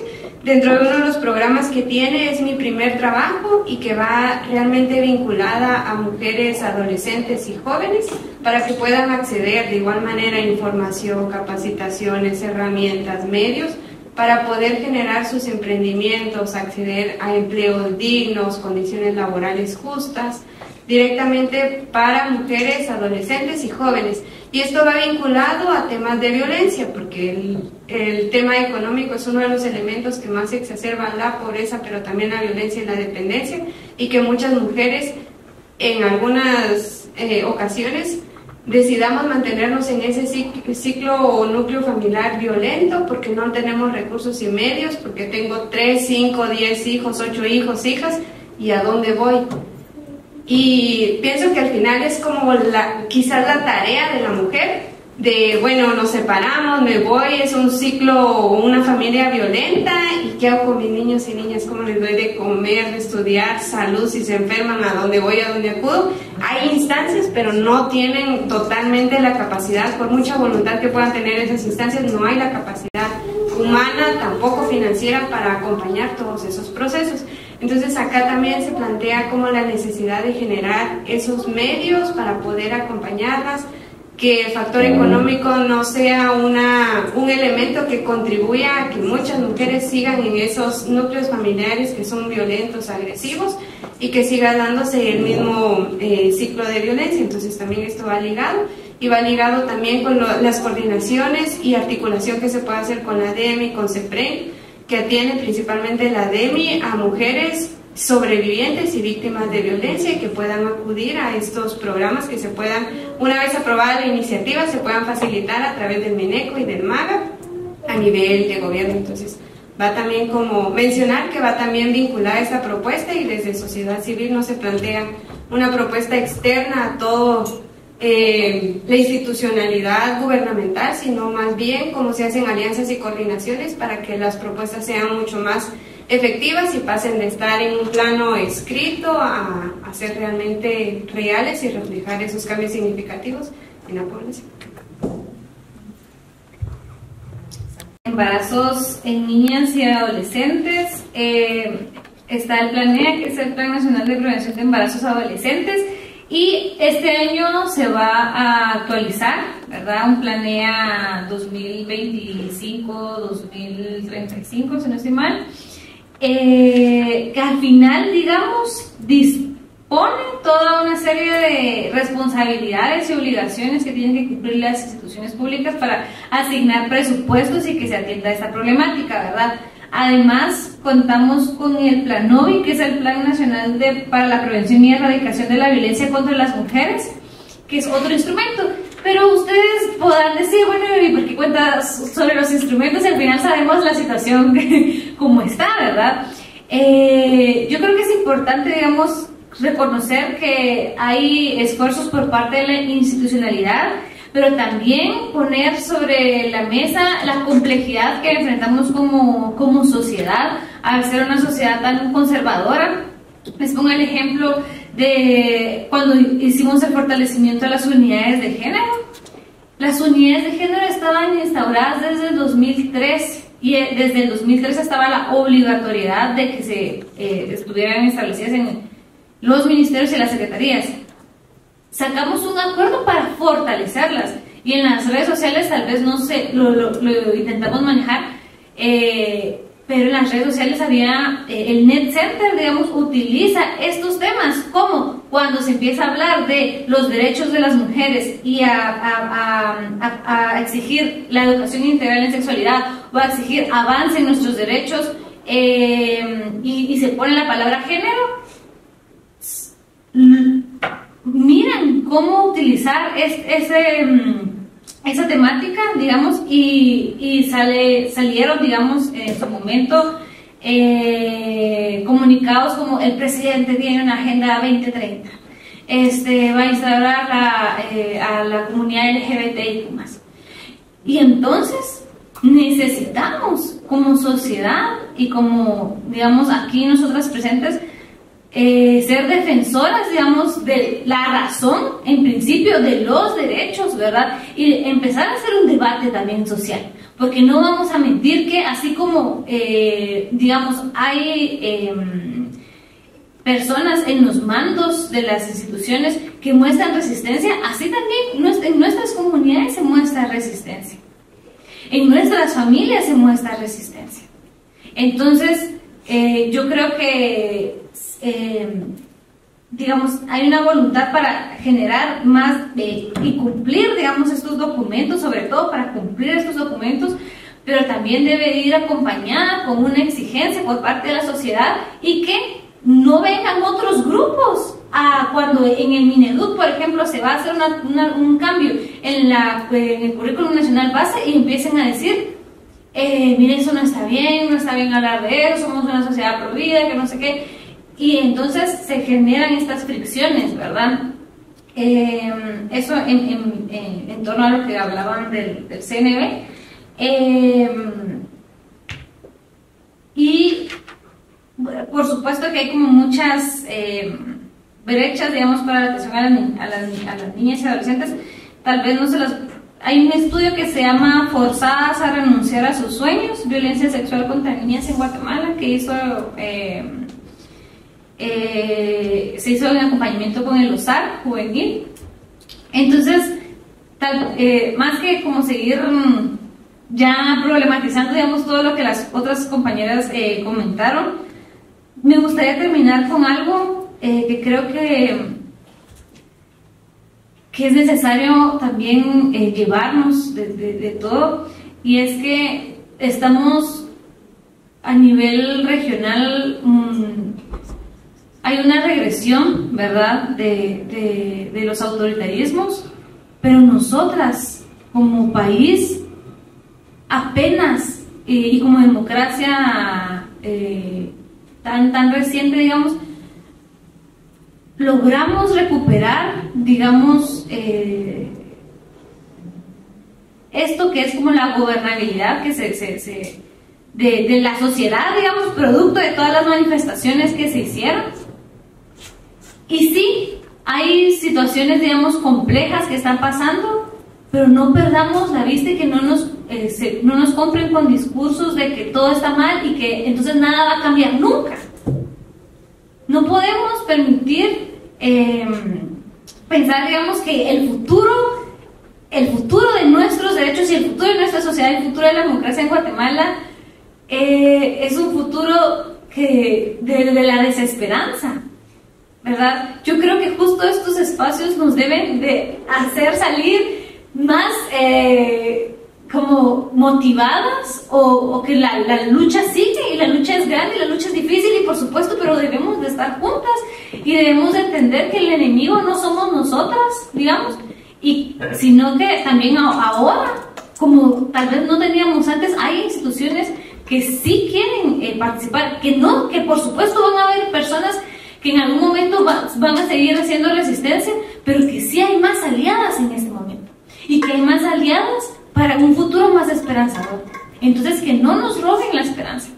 Dentro de uno de los programas que tiene es Mi Primer Trabajo, y que va realmente vinculada a mujeres, adolescentes y jóvenes para que puedan acceder de igual manera a información, capacitaciones, herramientas, medios para poder generar sus emprendimientos, acceder a empleos dignos, condiciones laborales justas, directamente para mujeres, adolescentes y jóvenes. Y esto va vinculado a temas de violencia, porque el tema económico es uno de los elementos que más exacerban la pobreza, pero también la violencia y la dependencia, y que muchas mujeres en algunas ocasiones decidamos mantenernos en ese ciclo o núcleo familiar violento, porque no tenemos recursos y medios, porque tengo 3, 5, 10 hijos, 8 hijos, hijas, ¿y a dónde voy? Y pienso que al final es como quizás la tarea de la mujer bueno, nos separamos, me voy, es un ciclo, una familia violenta, ¿y qué hago con mis niños y niñas? ¿Cómo les doy de comer, de estudiar, salud, si se enferman, a dónde voy, a dónde acudo? Hay instancias, pero no tienen totalmente la capacidad, por mucha voluntad que puedan tener esas instancias, no hay la capacidad humana, tampoco financiera, para acompañar todos esos procesos. Entonces acá también se plantea como la necesidad de generar esos medios para poder acompañarlas, que el factor económico no sea un elemento que contribuya a que muchas mujeres sigan en esos núcleos familiares que son violentos, agresivos, y que siga dándose el mismo ciclo de violencia. Entonces también esto va ligado, y va ligado también con las coordinaciones y articulación que se puede hacer con la DEMI, con CEPREN, que atiende principalmente la DEMI a mujeres sobrevivientes y víctimas de violencia, y que puedan acudir a estos programas, que se puedan, una vez aprobada la iniciativa, se puedan facilitar a través del MINECO y del MAGA a nivel de gobierno. Entonces va también como mencionar que va también vinculada esta propuesta, y desde sociedad civil no se plantea una propuesta externa a todo la institucionalidad gubernamental, sino más bien cómo se hacen alianzas y coordinaciones para que las propuestas sean mucho más efectivas y pasen de estar en un plano escrito a ser realmente reales y reflejar esos cambios significativos en la población. Embarazos en niñas y adolescentes, está el PLANEA, que es el Plan Nacional de Prevención de Embarazos Adolescentes, y este año se va a actualizar, ¿verdad? Un PLANEA 2025-2035, si no estoy mal, que al final, digamos, dispone toda una serie de responsabilidades y obligaciones que tienen que cumplir las instituciones públicas para asignar presupuestos y que se atienda esta problemática, ¿verdad? Además, contamos con el PLANOVI, que es el Plan Nacional para la Prevención y Erradicación de la Violencia contra las Mujeres, que es otro instrumento. Pero ustedes podrán decir, bueno, ¿y por qué cuentas sobre los instrumentos? Al final sabemos la situación como está, ¿verdad? Yo creo que es importante, digamos, reconocer que hay esfuerzos por parte de la institucionalidad, pero también poner sobre la mesa la complejidad que enfrentamos como sociedad, al ser una sociedad tan conservadora. Les pongo el ejemplo de cuando hicimos el fortalecimiento de las unidades de género. Las unidades de género estaban instauradas desde el 2003, y desde el 2003 estaba la obligatoriedad de que se estuvieran establecidas en los ministerios y las secretarías. Sacamos un acuerdo para fortalecerlas, y en las redes sociales tal vez no sé, lo intentamos manejar, pero en las redes sociales había el Net Center, digamos, utiliza estos temas, como cuando se empieza a hablar de los derechos de las mujeres y a exigir la educación integral en sexualidad, o a exigir avance en nuestros derechos, y se pone la palabra género. Miren cómo utilizar esa temática, digamos, y salieron, digamos, en su momento comunicados como el presidente tiene una agenda 2030, va a instaurar a la comunidad LGBTI más. Y entonces necesitamos como sociedad y como, digamos, aquí nosotras presentes, ser defensoras, digamos, de la razón, en principio, de los derechos, ¿verdad? Y empezar a hacer un debate también social, porque no vamos a mentir que así como, digamos, hay personas en los mandos de las instituciones que muestran resistencia, así también en nuestras comunidades se muestra resistencia, en nuestras familias se muestra resistencia. Entonces, yo creo que digamos, hay una voluntad para generar más y cumplir, digamos, estos documentos, sobre todo para cumplir estos documentos, pero también debe ir acompañada con una exigencia por parte de la sociedad, y que no vengan otros grupos cuando en el Mineduc, por ejemplo, se va a hacer un cambio en el currículum nacional base, y empiecen a decir, miren, eso no está bien hablar de eso, somos una sociedad prohibida, que no sé qué. Y entonces se generan estas fricciones, ¿verdad? Eso en torno a lo que hablaban del CNB. Y por supuesto que hay como muchas brechas, digamos, para la atención a las niñas y adolescentes. Tal vez no se las... Hay un estudio que se llama Forzadas a renunciar a sus sueños, violencia sexual contra niñas en Guatemala, que se hizo en acompañamiento con el OSAR juvenil. Entonces, más que como seguir ya problematizando, digamos, todo lo que las otras compañeras comentaron, me gustaría terminar con algo que creo que es necesario también llevarnos de todo, y es que estamos a nivel regional, hay una regresión, ¿verdad?, de los autoritarismos, pero nosotras como país apenas, y como democracia tan reciente, digamos, logramos recuperar, digamos, esto que es como la gobernabilidad que de la sociedad, digamos, producto de todas las manifestaciones que se hicieron. Y sí, hay situaciones, digamos, complejas que están pasando, pero no perdamos la vista y que no nos compren con discursos de que todo está mal y que entonces nada va a cambiar nunca. No podemos permitir pensar, digamos, que el futuro de nuestros derechos y el futuro de nuestra sociedad, el futuro de la democracia en Guatemala es un futuro de la desesperanza, ¿verdad? Yo creo que justo estos espacios nos deben de hacer salir más como motivadas, o que la lucha sigue, y la lucha es grande y la lucha es difícil, y por supuesto, pero debemos de estar juntas y debemos de entender que el enemigo no somos nosotras, digamos, y sino que también ahora, como tal vez no teníamos antes, hay instituciones que sí quieren participar, que por supuesto van a haber personas que en algún momento van a seguir haciendo resistencia, pero que sí hay más aliadas en este momento, y que hay más aliadas para un futuro más esperanzador. Entonces, que no nos roben la esperanza,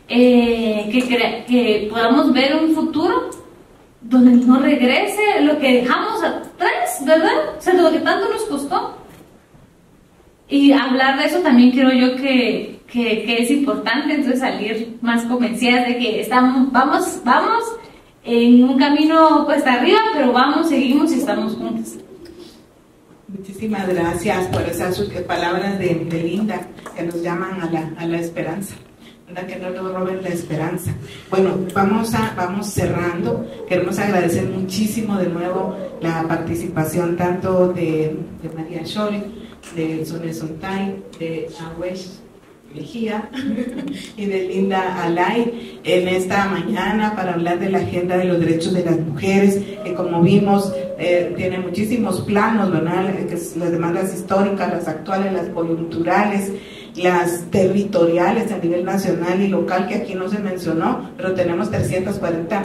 que podamos ver un futuro donde no regrese lo que dejamos atrás, ¿verdad? O sea, lo que tanto nos costó. Y hablar de eso también creo yo que es importante, entonces salir más convencidas de que vamos en un camino cuesta arriba, pero seguimos y estamos juntos. Muchísimas gracias por esas palabras de Linda, que nos llaman a la esperanza, ¿verdad? Que no nos roben la esperanza. Bueno, vamos cerrando. Queremos agradecer muchísimo de nuevo la participación tanto de María Shore, de Sonia Sontay, de Awesh Mejía y de Linda Alay en esta mañana para hablar de la agenda de los derechos de las mujeres, que como vimos tiene muchísimos planos, ¿verdad? Que es las demandas históricas, las actuales, las coyunturales, las territoriales a nivel nacional y local, que aquí no se mencionó, pero tenemos 340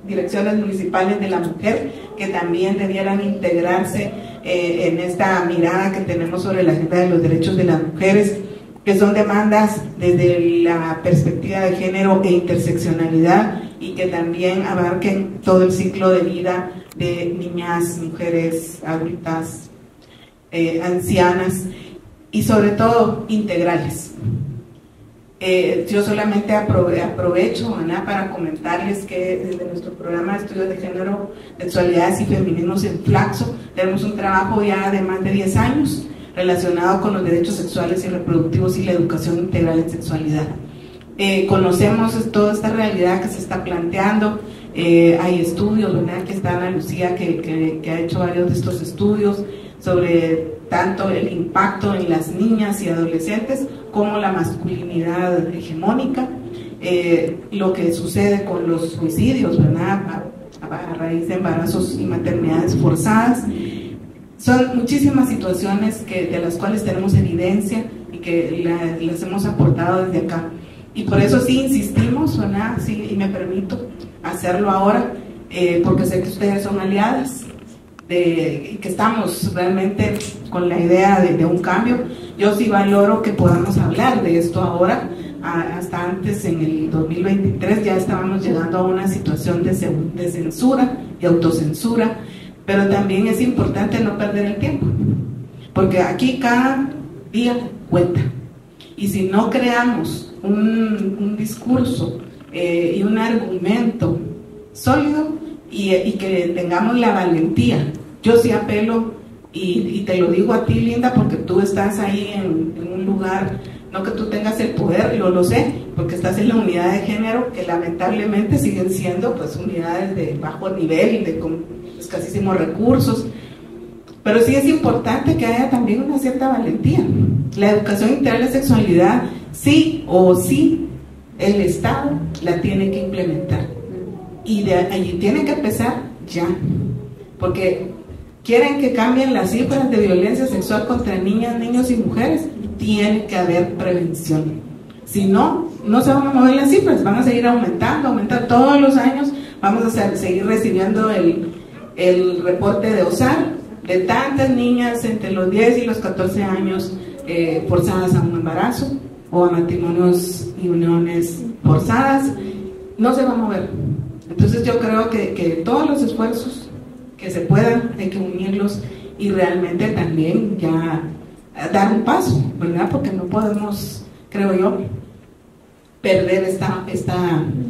direcciones municipales de la mujer que también debieran integrarse en esta mirada que tenemos sobre la agenda de los derechos de las mujeres, que son demandas desde la perspectiva de género e interseccionalidad, y que también abarquen todo el ciclo de vida de niñas, mujeres, adultas, ancianas, y sobre todo integrales. Yo solamente aprovecho, ¿verdad?, para comentarles que desde nuestro programa de estudios de género, sexualidades y feminismos en Flaxo tenemos un trabajo ya de más de 10 años relacionado con los derechos sexuales y reproductivos y la educación integral en sexualidad. Conocemos toda esta realidad que se está planteando. Hay estudios, ¿verdad?, que está Ana Lucía, que ha hecho varios de estos estudios sobre tanto el impacto en las niñas y adolescentes como la masculinidad hegemónica, lo que sucede con los suicidios, ¿verdad?, a raíz de embarazos y maternidades forzadas. Son muchísimas situaciones de las cuales tenemos evidencia y que las hemos aportado desde acá. Y por eso sí insistimos, ¿verdad?, sí, y me permito hacerlo ahora, porque sé que ustedes son aliadas y que estamos realmente con la idea de un cambio. Yo sí valoro que podamos hablar de esto ahora. Hasta antes, en el 2023, ya estábamos llegando a una situación de censura y autocensura, pero también es importante no perder el tiempo, porque aquí cada día cuenta, y si no creamos un discurso y un argumento sólido y que tengamos la valentía, yo sí apelo, y te lo digo a ti, Linda, porque tú estás ahí en un lugar, no que tú tengas el poder, yo lo sé, porque estás en la unidad de género, que lamentablemente siguen siendo pues unidades de bajo nivel, con escasísimos recursos, pero sí es importante que haya también una cierta valentía. La educación integral de sexualidad, sí o sí, el Estado la tiene que implementar, y de allí tiene que empezar ya, porque quieren que cambien las cifras de violencia sexual contra niñas, niños y mujeres, tiene que haber prevención. Si no, no se van a mover las cifras, van a seguir aumentando todos los años. Vamos a seguir recibiendo el reporte de OSAR de tantas niñas entre los 10 y los 14 años forzadas a un embarazo o a matrimonios y uniones forzadas. No se va a mover. Entonces yo creo que todos los esfuerzos que se puedan, hay que unirlos y realmente también ya dar un paso, ¿verdad? Porque no podemos, creo yo, perder esta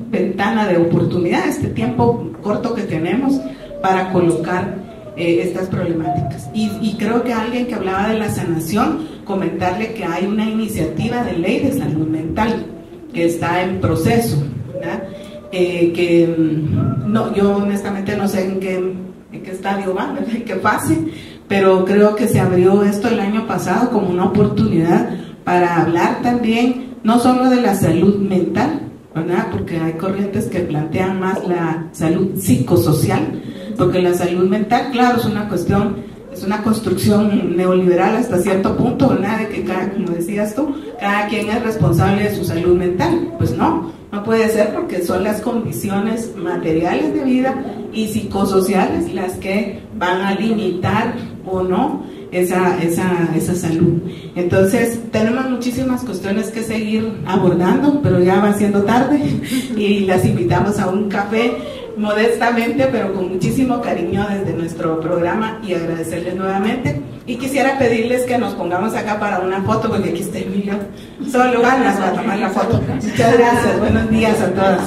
ventana de oportunidad, este tiempo corto que tenemos para colocar estas problemáticas. Y creo que alguien que hablaba de la sanación, comentarle que hay una iniciativa de ley de salud mental que está en proceso, ¿verdad? Que no, yo honestamente no sé en qué estadio va, ¿verdad? En qué fase, pero creo que se abrió esto el año pasado como una oportunidad para hablar también, no solo de la salud mental, ¿verdad? Porque hay corrientes que plantean más la salud psicosocial, porque la salud mental, claro, es una cuestión, es una construcción neoliberal hasta cierto punto, ¿verdad? De que como decías tú, cada quien es responsable de su salud mental. Pues no puede ser, porque son las condiciones materiales de vida y psicosociales las que van a limitar o no esa salud. Entonces tenemos muchísimas cuestiones que seguir abordando, pero ya va siendo tarde y las invitamos a un café modestamente, pero con muchísimo cariño desde nuestro programa, y agradecerles nuevamente. Y quisiera pedirles que nos pongamos acá para una foto, porque aquí está Emilio, solo ganas para tomar la foto. Muchas gracias, buenos días a todas.